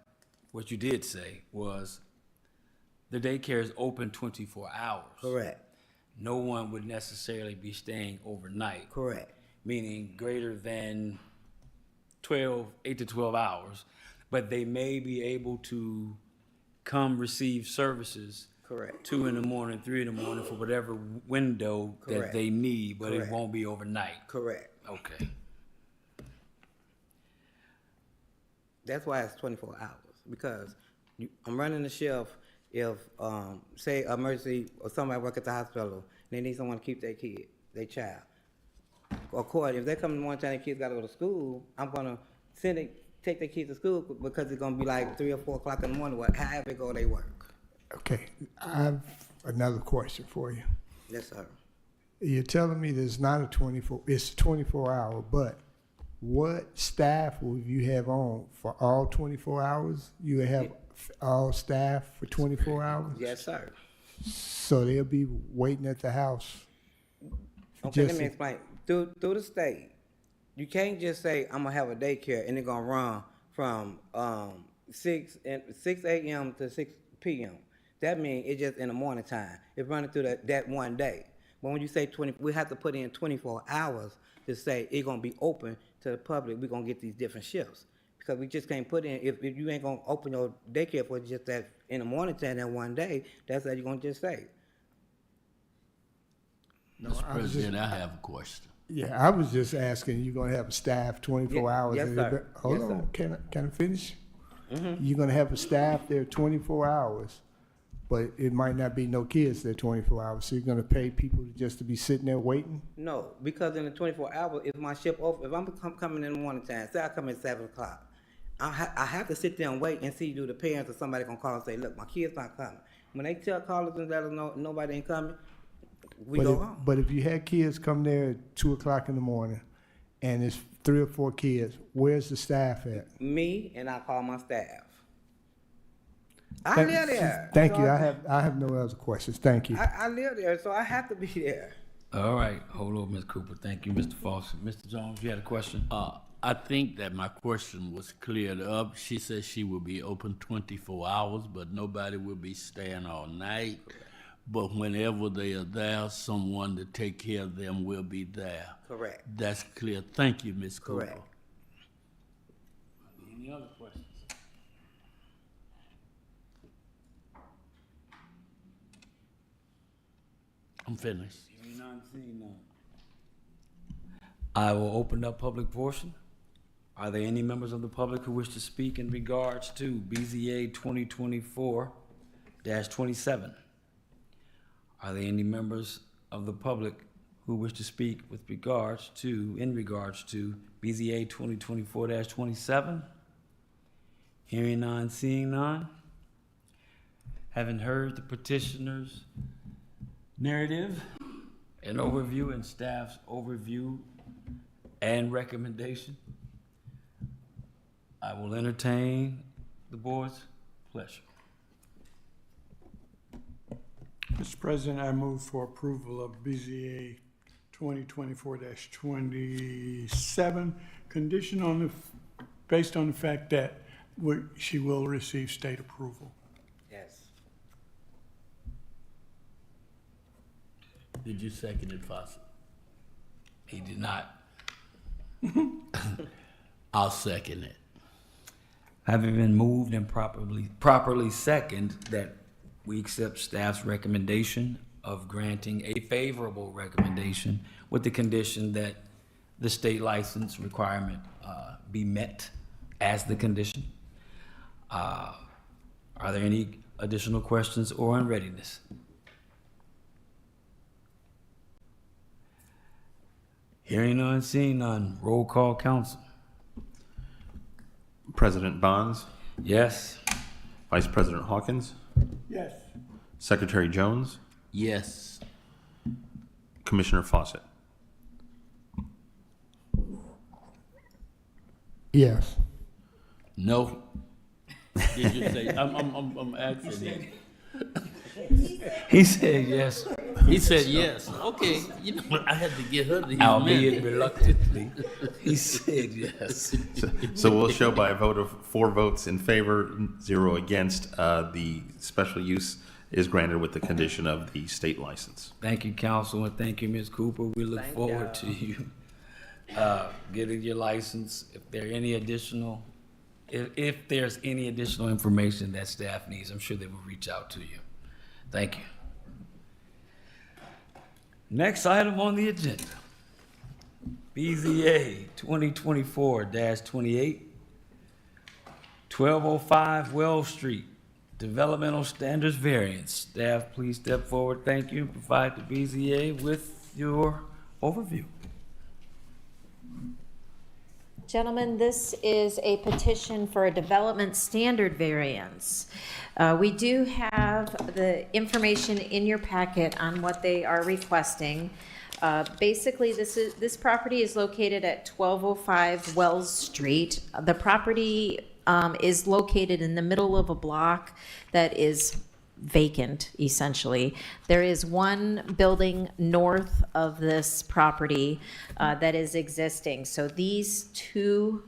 what you did say was the daycare is open 24 hours. Correct. No one would necessarily be staying overnight. Correct. Meaning greater than 8 to 12 hours, but they may be able to come receive services Correct. 2 in the morning, 3 in the morning for whatever window that Correct. they need, but Correct. it won't be overnight. Correct. Okay. That's why it's 24 hours, because I'm running the shift if, say, emergency or somebody work at the hospital, and they need someone to keep their kid, their child. Of course, if they come in one time, the kids gotta go to school, I'm gonna take their kids to school because it's gonna be like 3 or 4 o'clock in the morning, however it go, they work. Okay, I have another question for you. Yes, sir. You're telling me there's not it's a 24 hour, but what staff will you have on for all 24 hours? You have all staff for 24 hours? Yes, sir. So they'll be waiting at the house? Okay, let Just- me explain. Through the state, you can't just say, I'm gonna have a daycare and it's gonna run from 6 a.m. to 6 p.m. That means it's just in the morning time. It's running through that one day. But when you say 20, we have to put in 24 hours to say it's gonna be open to the public. We're gonna get these different shifts. Because we just can't put in, if you ain't gonna open your daycare for just that in the morning time that one day, that's how you're gonna just say. Mr. President, I have a question. Yeah, I was just asking, you gonna have a staff 24 hours? yes, and sir. Hold Yes, on, sir. can I finish? Mm-hmm. You're gonna have a staff there 24 hours, but it might not be no kids there 24 hours, so you're gonna pay people just to be sitting there waiting? No, because in the 24 hours, if my shift over, if I'm coming in the morning time, say I come at 7 o'clock, I have to sit there and wait and see do the parents or somebody gonna call and say, look, my kid's not coming. When they tell callers and let us know nobody ain't coming, we But go if, home. but if you had kids come there at 2 o'clock in the morning, and it's 3 or 4 kids, where's the staff at? Me and I call my staff. I live there. Thank So you, I have no other questions, thank you. I live there, so I have to be there. All right, hold on, Ms. Cooper. Thank you, Mr. Fawcett. Mr. Jones, you had a question? I think that my question was cleared up. She said she will be open 24 hours, but nobody will be staying all night. But whenever they are there, someone to take care of them will be there. Correct. That's clear. Thank you, Ms. Cooper. Correct. Any other questions? I'm finished. Hearing none, seeing none. I will open up public portion. Are there any members of the public who wish to speak in regards to BZA 2024-27? Are there any members of the public who wish to speak in regards to BZA 2024-27? Hearing none, seeing none. Having heard the petitioner's narrative, an overview, and staff's overview and recommendation, I will entertain the board's pleasure. Mr. President, I move for approval of BZA 2024-27, condition on the, based on the fact that she will receive state approval. Yes. Did you second it, Fawcett? He did not. I'll second it. Having been moved and properly second that we accept staff's recommendation of granting a favorable recommendation with the condition that the state license requirement be met as the condition. Are there any additional questions or unreadiness? Hearing none, seeing none, roll call, council. President Bonds, Yes. Vice President Hawkins, Yes. Secretary Jones, Yes. Commissioner Fawcett. Yes. No. Did you say? I'm asking you. He said yes, He said yes. Okay. You know what? I had to get her to his albeit minute. reluctantly. He said yes. So we'll show by a vote of 4 votes in favor, 0 against, the special use is granted with the condition of the state license. Thank you, council, and thank you, Ms. Cooper. We look Thank forward to you getting your license. If there's any additional information that staff needs, I'm sure they will reach out to you. Thank you. Next item on the agenda, BZA 2024-28, 1205 Wells Street, Developmental Standards Variance. Staff, please step forward. Thank you. Provide the BZA with your overview. Gentlemen, this is a petition for a development standard variance. We do have the information in your packet on what they are requesting. Basically, this property is located at 1205 Wells Street. The property is located in the middle of a block that is vacant, essentially. There is one building north of this property that is existing. So these two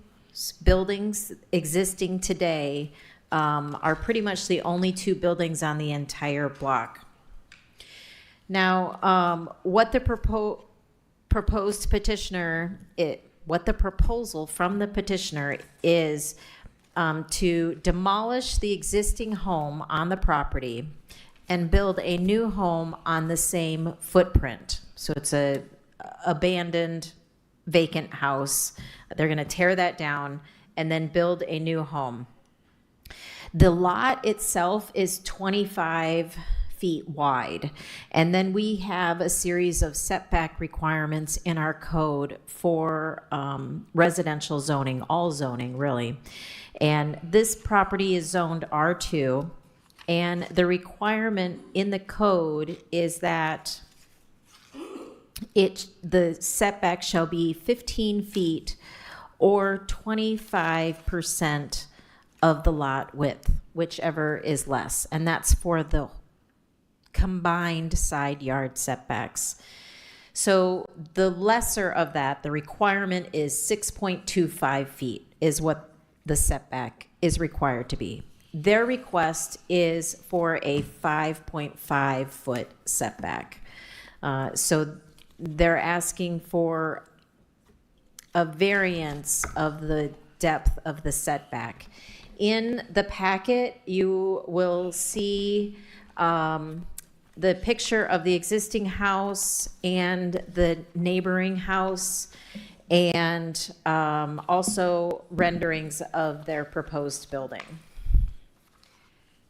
buildings existing today are pretty much the only two buildings on the entire block. Now, what the proposed petitioner, what the proposal from the petitioner is to demolish the existing home on the property and build a new home on the same footprint. So it's a abandoned, vacant house. They're going to tear that down and then build a new home. The lot itself is 25 feet wide. And then we have a series of setback requirements in our code for residential zoning, all zoning really. And this property is zoned R2, and the requirement in the code is that the setback shall be 15 feet or 25% of the lot width, whichever is less, and that's for the combined side yard setbacks. So the lesser of that, the requirement is 6.25 feet is what the setback is required to be. Their request is for a 5.5 foot setback. So they're asking for a variance of the depth of the setback. In the packet, you will see the picture of the existing house and the neighboring house, and also renderings of their proposed building.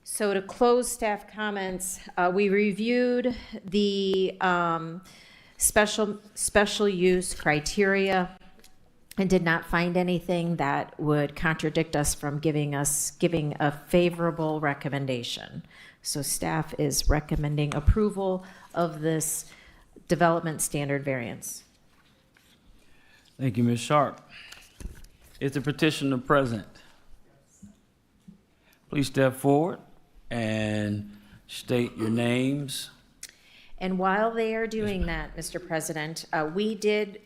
So to close staff comments, we reviewed the special use criteria and did not find anything that would contradict us from giving a favorable recommendation. So staff is recommending approval of this development standard variance. Thank you, Ms. Sharp. Is the petitioner present? Please step forward and state your names. And while they are doing that, Mr. President, we did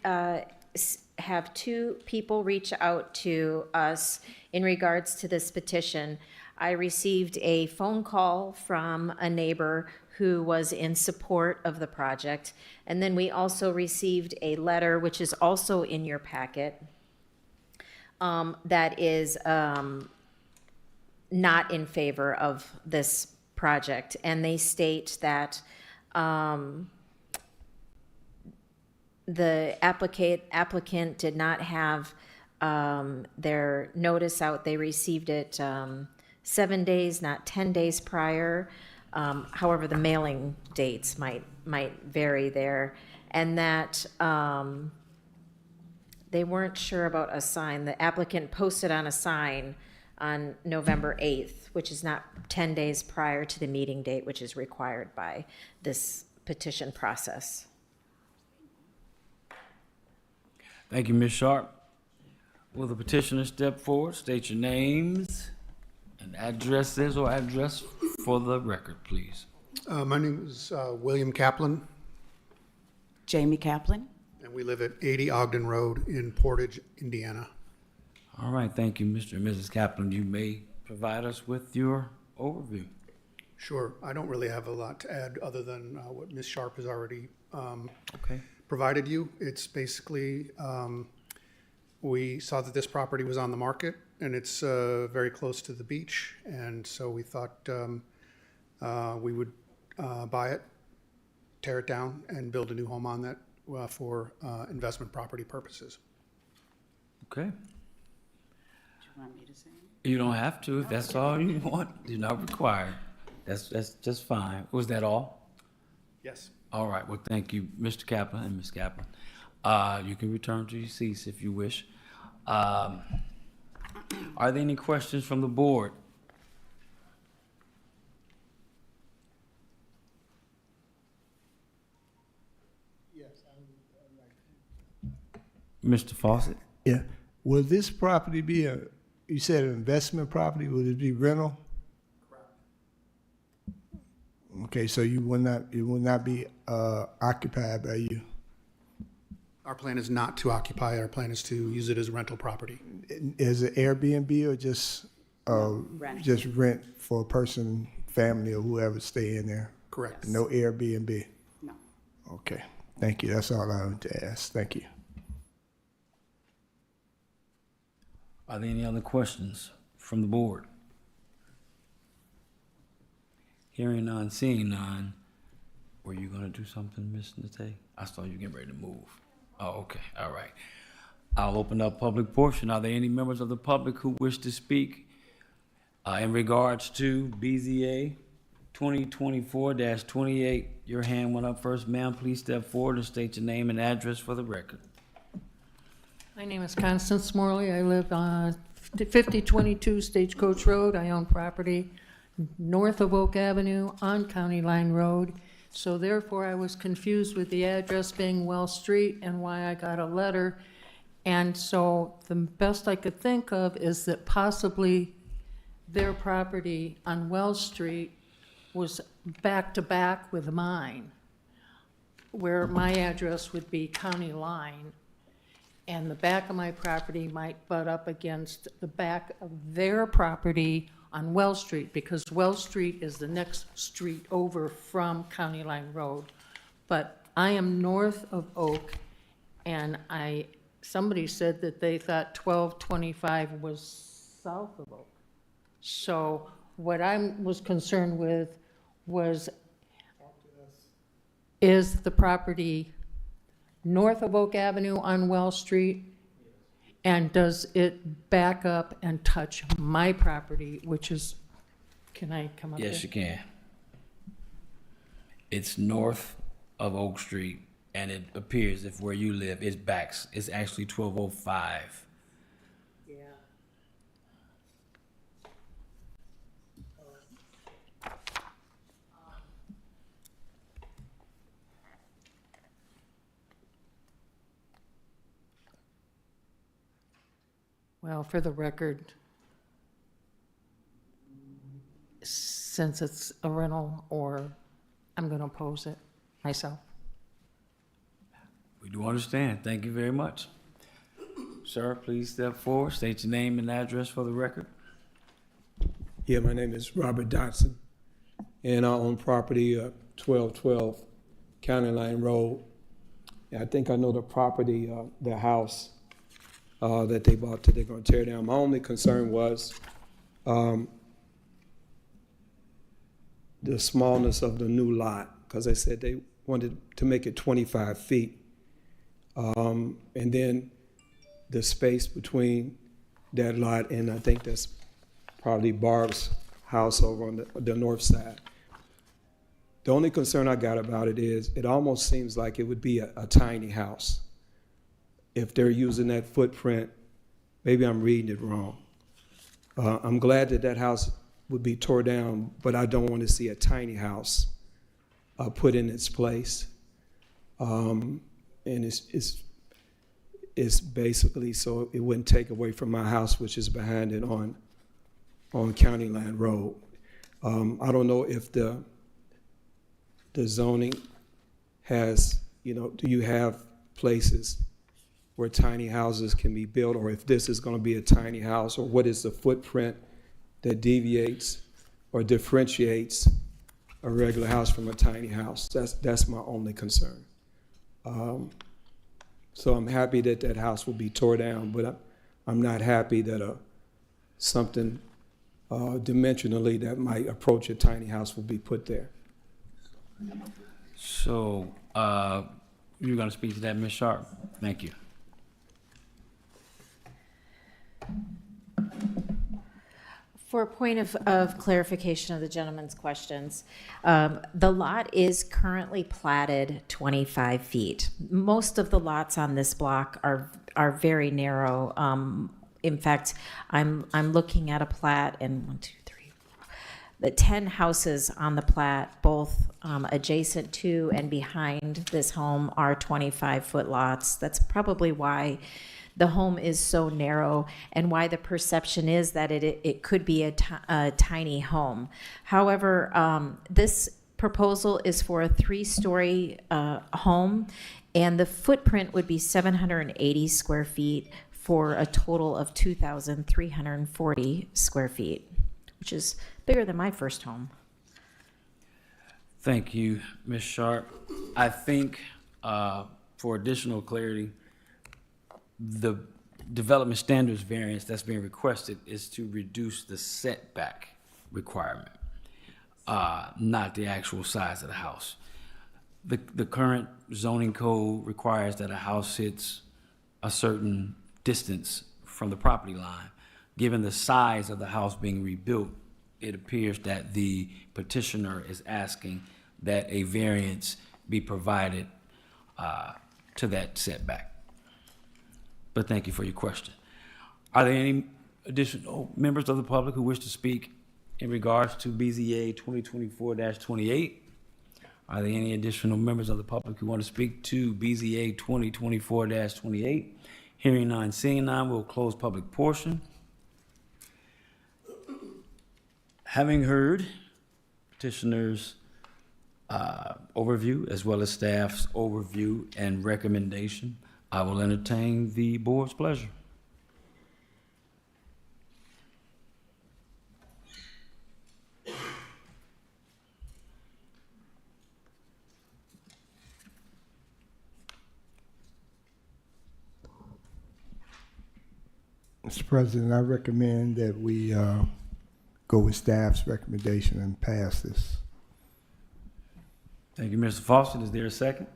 have two people reach out to us in regards to this petition. I received a phone call from a neighbor who was in support of the project. And then we also received a letter, which is also in your packet, that is not in favor of this project. And they state that the applicant did not have their notice out. They received it 7 days, not 10 days prior. However, the mailing dates might vary there, and that they weren't sure about a sign. The applicant posted on a sign on November 8th, which is not 10 days prior to the meeting date, which is required by this petition process. Thank you, Ms. Sharp. Will the petitioner step forward, state your names and addresses or address for the record, please? My name is William Kaplan, Jamie Kaplan. and we live at 80 Ogden Road in Portage, Indiana. All right, thank you, Mr. and Mrs. Kaplan. You may provide us with your overview. Sure. I don't really have a lot to add other than what Ms. Sharp has already Okay. provided you. It's basically, we saw that this property was on the market and it's very close to the beach. And so we thought we would buy it, tear it down, and build a new home on that for investment property purposes. Okay. Do you want me to say it? You don't have to if that's all you want. You're not required. That's just fine. Was that all? Yes. All right. Well, thank you, Mr. Kaplan and Ms. Kaplan. You can return to your seats if you wish. Are there any questions from the board? Mr. Fawcett? Yeah. Will this property be you said an investment property? Would it be rental? Correct. Okay, so it will not be occupied by you. Our plan is not to occupy. Our plan is to use it as rental property. Is it Airbnb or just rent for a person, family, or whoever stay in there? Correct. No Airbnb? No. Okay, thank you. That's all I wanted to ask. Thank you. Are there any other questions from the board? Hearing none, seeing none. Were you gonna do something, Ms. Nate? I saw you getting ready to move. Oh, okay, all right. I'll open up public portion. Are there any members of the public who wish to speak in regards to BZA 2024-28? Your hand went up first, ma'am. Please step forward and state your name and address for the record. My name is Constance Morley. I live on 5022 Stagecoach Road. I own property north of Oak Avenue on County Line Road. So therefore, I was confused with the address being Wells Street and why I got a letter. And so the best I could think of is that possibly their property on Wells Street was back to back with mine. where my address would be county line, and the back of my property might butt up against the back of their property on Wells Street, because Wells Street is the next street over from County Line Road. But I am north of Oak, and somebody said that they thought 1225 was south of Oak. So what I was concerned with was, is the property north of Oak Avenue on Wells Street? And does it back up and touch my property, which is, can I come up there? Yes, you can. It's north of Oak Street, and it appears if where you live, it's backs. It's actually 1205. Yeah. Well, for the record, since it's a rental, or I'm going to oppose it myself. We do understand. Thank you very much. Sir, please step forward, state your name and address for the record. Yeah, my name is Robert Dotson, and I own property 1212 County Line Road. And I think I know the property, the house that they bought that they're going to tear down. My only concern was the smallness of the new lot, because they said they wanted to make it 25 feet. And then the space between that lot and I think that's probably Barb's house over on the north side. The only concern I got about it is it almost seems like it would be a tiny house. If they're using that footprint, maybe I'm reading it wrong. I'm glad that that house would be tore down, but I don't want to see a tiny house put in its place. And it's basically so it wouldn't take away from my house, which is behind it on County Line Road. I don't know if the zoning has, do you have places where tiny houses can be built, or if this is going to be a tiny house, or what is the footprint that deviates or differentiates a regular house from a tiny house? That's my only concern. So I'm happy that that house will be tore down, but I'm not happy that something dimensionally that might approach a tiny house will be put there. So, you're going to speak to that, Ms. Sharp? Thank you. For a point of clarification of the gentleman's questions, the lot is currently platted 25 feet. Most of the lots on this block are very narrow. In fact, I'm looking at a plat, and 1, 2, 3, 4, the 10 houses on the plat, both adjacent to and behind this home, are 25-foot lots. That's probably why the home is so narrow and why the perception is that it could be a tiny home. However, this proposal is for a 3-story home, and the footprint would be 780 square feet for a total of 2,340 square feet, which is bigger than my first home. Thank you, Ms. Sharp. I think for additional clarity, the development standards variance that's being requested is to reduce the setback requirement, not the actual size of the house. The current zoning code requires that a house hits a certain distance from the property line. Given the size of the house being rebuilt, it appears that the petitioner is asking that a variance be provided to that setback. But thank you for your question. Are there any additional members of the public who wish to speak in regards to BZA 2024-28? Are there any additional members of the public who want to speak to BZA 2024-28? Hearing none, seeing none, we'll close public portion. Having heard petitioner's overview, as well as staff's overview and recommendation, I will entertain the board's pleasure. Mr. President, I recommend that we go with staff's recommendation and pass this. Thank you, Mr. Foster. Is there a second?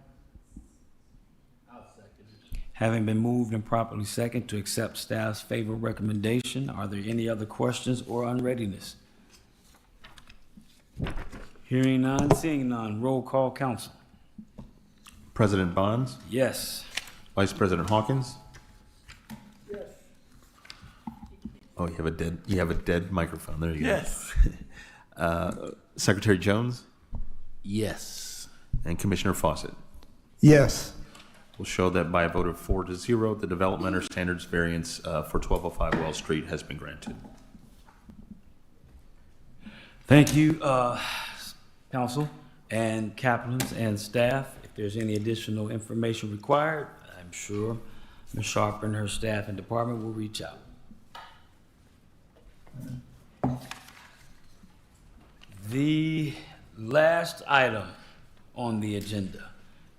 I'll second it. Having been moved and properly second to accept staff's favorable recommendation, are there any other questions or unreadiness? Hearing none, seeing none, roll call, council. President Bonds, Yes. Vice President Hawkins. Yes. Oh, you have a dead microphone. There you go. Yes. Secretary Jones Yes. and Commissioner Fawcett. Yes. Will show that by a vote of 4-0, the development or standards variance for 1205 Wells Street has been granted. Thank you, council and captains and staff. If there's any additional information required, I'm sure Ms. Sharp and her staff and department will reach out. The last item on the agenda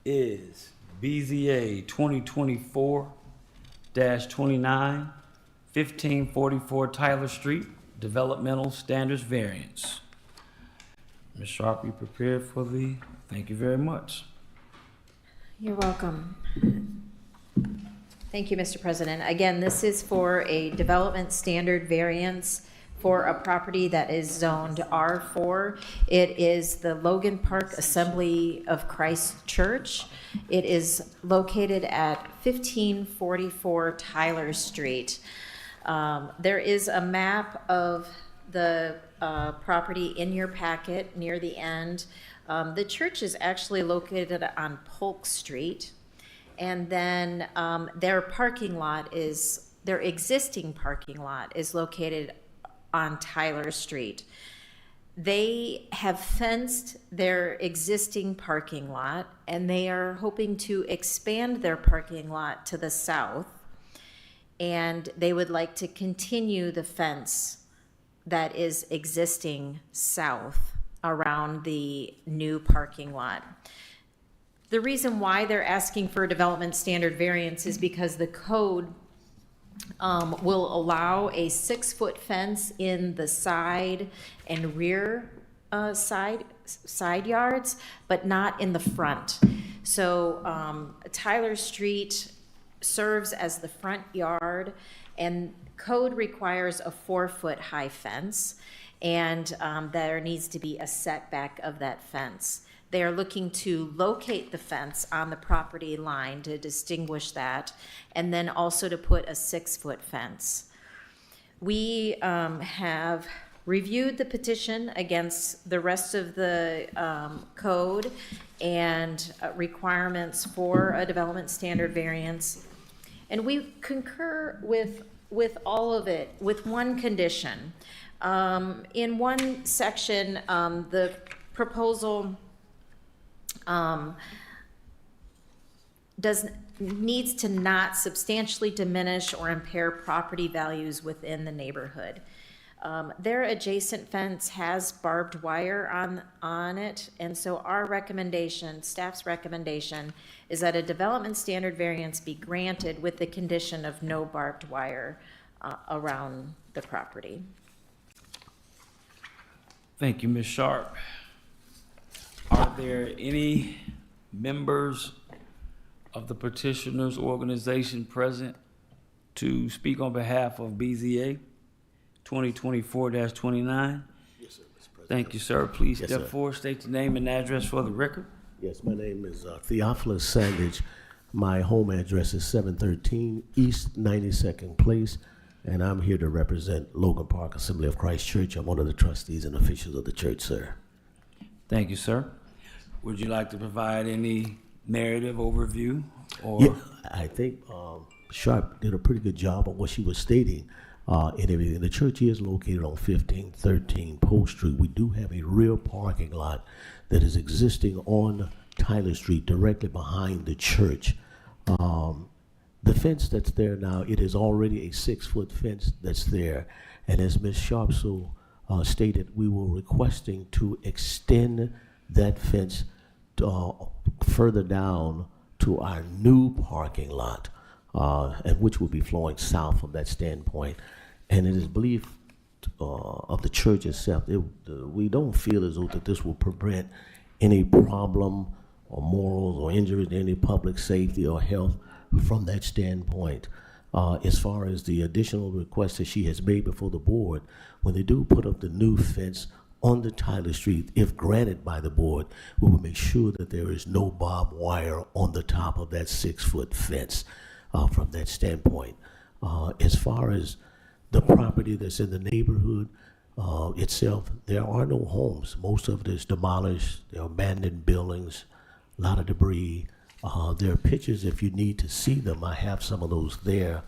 is BZA 2024-29, 1544 Tyler Street, Developmental Standards Variance. Ms. Sharp, you prepared for the, thank you very much. You're welcome. Thank you, Mr. President. Again, this is for a development standard variance for a property that is zoned R4. It is the Logan Park Assembly of Christ Church. It is located at 1544 Tyler Street. There is a map of the property in your packet near the end. The church is actually located on Polk Street. And then their parking lot is, their existing parking lot is located on Tyler Street. They have fenced their existing parking lot, and they are hoping to expand their parking lot to the south. And they would like to continue the fence that is existing south around the new parking lot. The reason why they're asking for a development standard variance is because the code will allow a 6-foot fence in the side and rear side yards, but not in the front. So Tyler Street serves as the front yard, and code requires a 4-foot high fence, and there needs to be a setback of that fence. They are looking to locate the fence on the property line to distinguish that, and then also to put a 6-foot fence. We have reviewed the petition against the rest of the code and requirements for a development standard variance. And we concur with all of it, with one condition. In one section, the proposal needs to not substantially diminish or impair property values within the neighborhood. Their adjacent fence has barbed wire on it, and so our recommendation, staff's recommendation, is that a development standard variance be granted with the condition of no barbed wire around the property. Thank you, Ms. Sharp. Are there any members of the petitioner's organization present to speak on behalf of BZA 2024-29? Yes, sir, Mr. President. Thank you, sir. Please Yes, step sir. forward, state your name and address for the record. Yes, my name is Theophilus Sandage. My home address is 713 East 92nd Place, and I'm here to represent Logan Park Assembly of Christ Church. I'm one of the trustees and officials of the church, sir. Thank you, sir. Would you like to provide any narrative overview? Or Yeah, I think Sharp did a pretty good job on what she was stating. and everything. The church is located on 1513 Post Street. We do have a rear parking lot that is existing on Tyler Street directly behind the church. The fence that's there now, it is already a 6-foot fence that's there. And as Ms. Sharpsell stated, we were requesting to extend that fence further down to our new parking lot, and which will be flowing south from that standpoint. And it is believed of the church itself, we don't feel as though that this will prevent any problem or morals or injuries to any public safety or health from that standpoint. As far as the additional requests that she has made before the board, when they do put up the new fence on the Tyler Street, if granted by the board, we will make sure that there is no barbed wire on the top of that 6-foot fence from that standpoint. As far as the property that's in the neighborhood itself, there are no homes. Most of it is demolished. There are abandoned buildings, a lot of debris. There are pictures, if you need to see them, I have some of those there.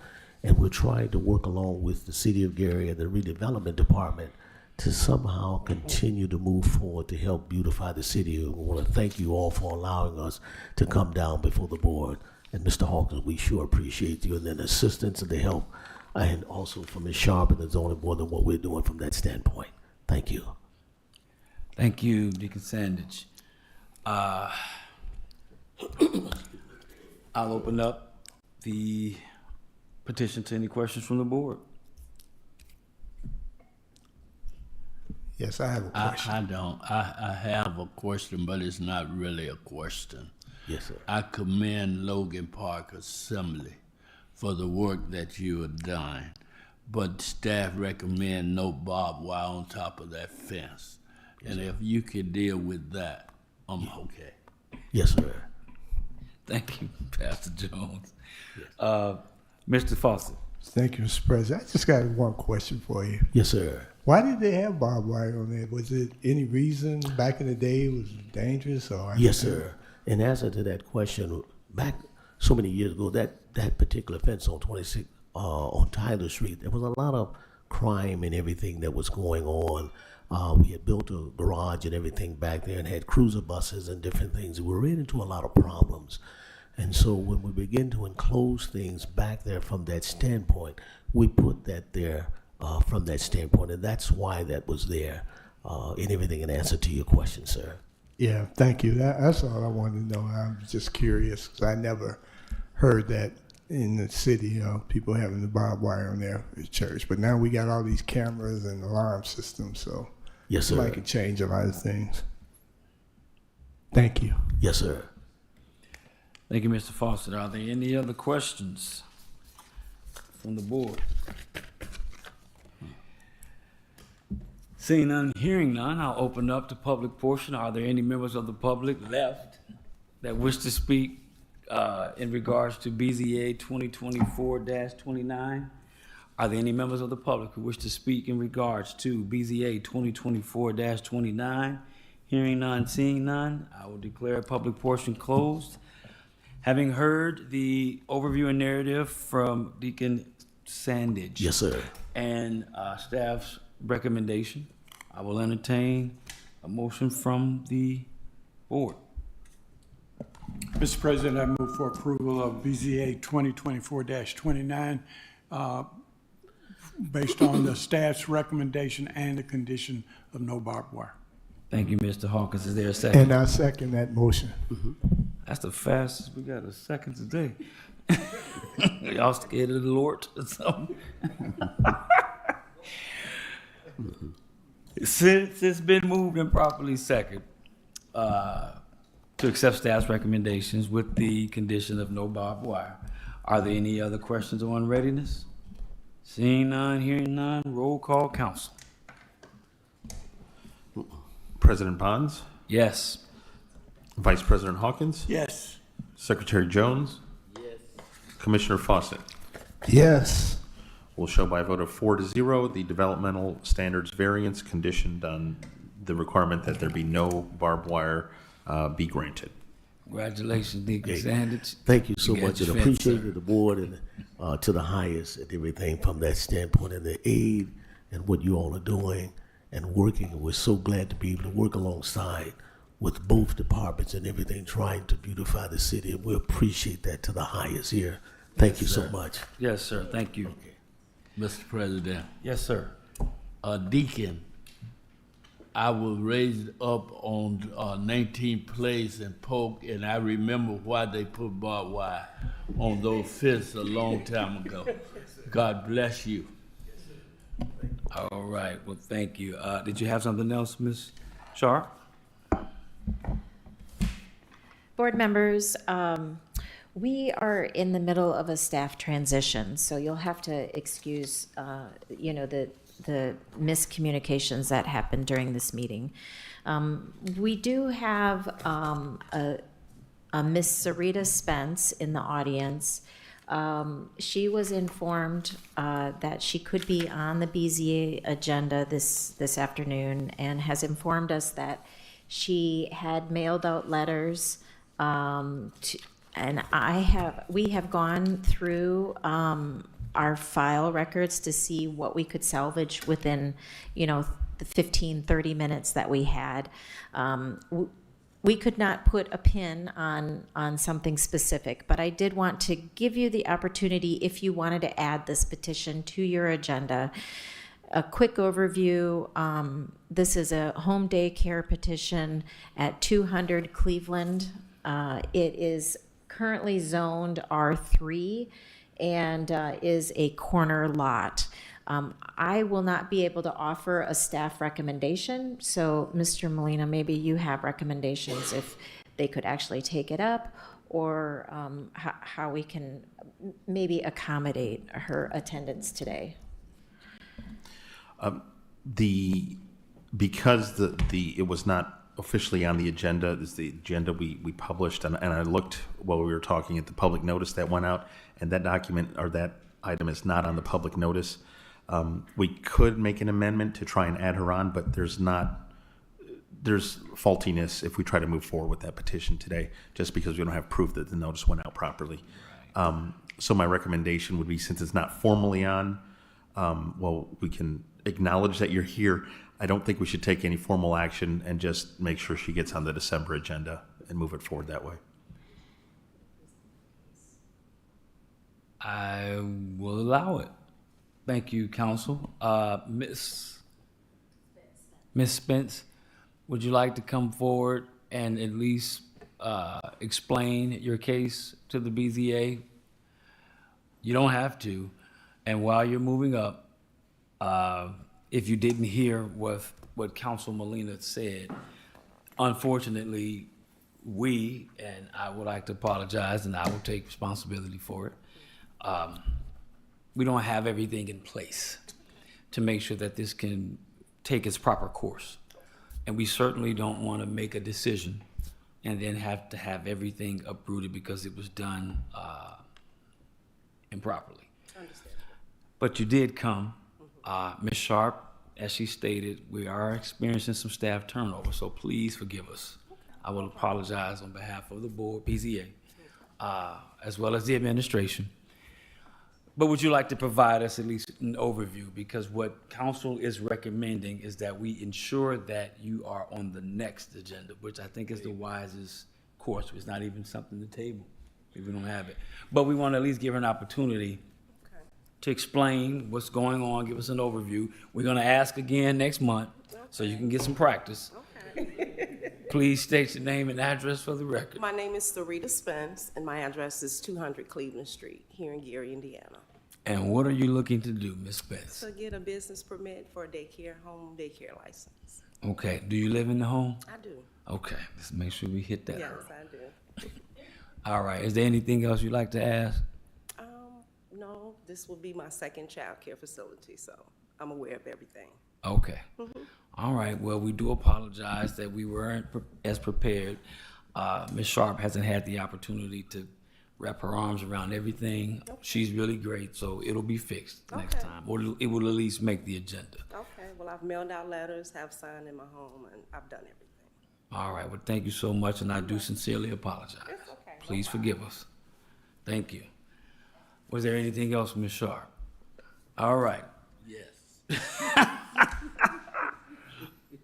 And we're trying to work along with the City of Gary and the Redevelopment Department to somehow continue to move forward to help beautify the city. We want to thank you all for allowing us to come down before the board. And Mr. Hawkins, we sure appreciate you and the assistance and the help, and also from Ms. Sharp and the zoning board and what we're doing from that standpoint. Thank you. Thank you, Deacon Sandage. I'll open up the petition to any questions from the board. Yes, I have a question. I don't. I have a question, but it's not really a question. Yes, sir. I commend Logan Park Assembly for the work that you have done, but staff recommend no barbed wire on top of that fence. And if you could deal with that, I'm okay. Yes, sir. Thank you, Pastor Jones. Mr. Fawcett. Thank you, Mr. President. I just got one question for you. Yes, sir. Why did they have barbed wire on there? Was it any reason back in the day it was dangerous or? Yes, sir. In answer to that question, back so many years ago, that particular fence on 26 on Tyler Street, there was a lot of crime and everything that was going on. We had built a garage and everything back there and had cruiser buses and different things. We ran into a lot of problems. And so when we begin to enclose things back there from that standpoint, we put that there from that standpoint, and that's why that was there. And everything in answer to your question, sir. Yeah, thank you. That's all I wanted to know. I'm just curious because I never heard that in the city, people having the barbed wire on their church. But now we got all these cameras and alarm systems, so yes, sir. It can change a lot of things. Thank you. Yes, sir. Thank you, Mr. Fawcett. Are there any other questions from the board? Seeing none, hearing none, I'll open up the public portion. Are there any members of the public left that wish to speak in regards to BZA 2024-29? Are there any members of the public who wish to speak in regards to BZA 2024-29? Hearing none, seeing none, I will declare public portion closed. Having heard the overview and narrative from Deacon Sandage. Yes, sir. And staff's recommendation, I will entertain a motion from the board. Mr. President, I move for approval of BZA 2024-29 based on the staff's recommendation and the condition of no barbed wire. Thank you, Mr. Hawkins. Is there a second? And I second that motion. That's the fastest we got a second today. Y'all scared of the Lord or something? Since it's been moved and properly second to accept staff's recommendations with the condition of no barbed wire, are there any other questions on readiness? Seeing none, hearing none, roll call, council. President Bonds? Yes. Vice President Hawkins? Yes. Secretary Jones? Yes. Commissioner Fawcett? Yes. Will show by a vote of 4-0 the developmental standards variance conditioned on the requirement that there be no barbed wire be granted. Congratulations, Deacon Sanders. Thank you so You got much, and your fence, appreciate sir. the board and to the highest and everything from that standpoint and the aid and what you all are doing and working. And we're so glad to be able to work alongside with both departments and everything, trying to beautify the city. And we appreciate that to the highest here. Thank you so much. Yes, sir. Thank you. Mr. President. Yes, sir. Deacon, I was raised up on 19th Place and Polk, and I remember why they put barbed wire on those fences a long time ago. God bless you. All right. Well, thank you. Did you have something else, Ms. Sharp? Board members, we are in the middle of a staff transition, so you'll have to excuse, the miscommunications that happened during this meeting. We do have a Miss Sarita Spence in the audience. She was informed that she could be on the BZA agenda this afternoon and has informed us that she had mailed out letters we have gone through our file records to see what we could salvage within, the 15-30 minutes that we had. We could not put a pin on something specific, but I did want to give you the opportunity, if you wanted to add this petition to your agenda. A quick overview, this is a home daycare petition at 200 Cleveland. It is currently zoned R3 and is a corner lot. I will not be able to offer a staff recommendation, so Mr. Molina, maybe you have recommendations if they could actually take it up, or how we can maybe accommodate her attendance today. Because it was not officially on the agenda, this is the agenda we published, and I looked while we were talking at the public notice that went out, and that document or that item is not on the public notice. We could make an amendment to try and add her on, but there's faultiness if we try to move forward with that petition today, just because we don't have proof that the notice went out properly. So my recommendation would be, since it's not formally on, we can acknowledge that you're here. I don't think we should take any formal action and just make sure she gets on the December agenda and move it forward that way. I will allow it. Thank you, counsel. Miss Spence, would you like to come forward and at least explain your case to the BZA? You don't have to. And while you're moving up, if you didn't hear what Council Molina said, unfortunately, and I would like to apologize, and I will take responsibility for it, we don't have everything in place to make sure that this can take its proper course. And we certainly don't want to make a decision and then have to have everything uprooted because it was done improperly. But you did come. Ms. Sharp, as she stated, we are experiencing some staff turnover, so please forgive us. I will apologize on behalf of the board, BZA, as well as the administration. But would you like to provide us at least an overview? Because what council is recommending is that we ensure that you are on the next agenda, which I think is the wisest course. It's not even something to table if we don't have it. But we want to at least give her an opportunity to explain what's going on, give us an overview. We're going to ask again next month so you can get some practice. Please state your name and address for the record. My name is Sarita Spence, and my address is 200 Cleveland Street here in Gary, Indiana. And what are you looking to do, Ms. Spence? To get a business permit for a home daycare license. Okay. Do you live in the home? I do. Okay. Let's make sure we hit that. Yes, early. I do. All right. Is there anything else you'd like to ask? No, this will be my second child care facility, so I'm aware of everything. Okay. All right. Well, we do apologize that we weren't as prepared. Ms. Sharp hasn't had the opportunity to wrap her arms around everything. Okay. She's really great, so it'll be fixed next time. Or it will at least make the agenda. Okay. Well, I've mailed out letters, have signed in my home, and I've done everything. All right, well, thank you so much, and I do sincerely apologize. It's okay. Please forgive us. Thank you. Was there anything else, Ms. Sharp? All right. Yes.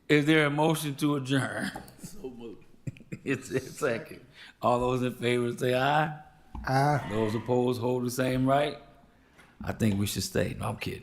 Is there a motion to adjourn? So moved. It's a second. All those in favor say aye. Aye. Those opposed hold the same right. I think we should stay. No, I'm kidding.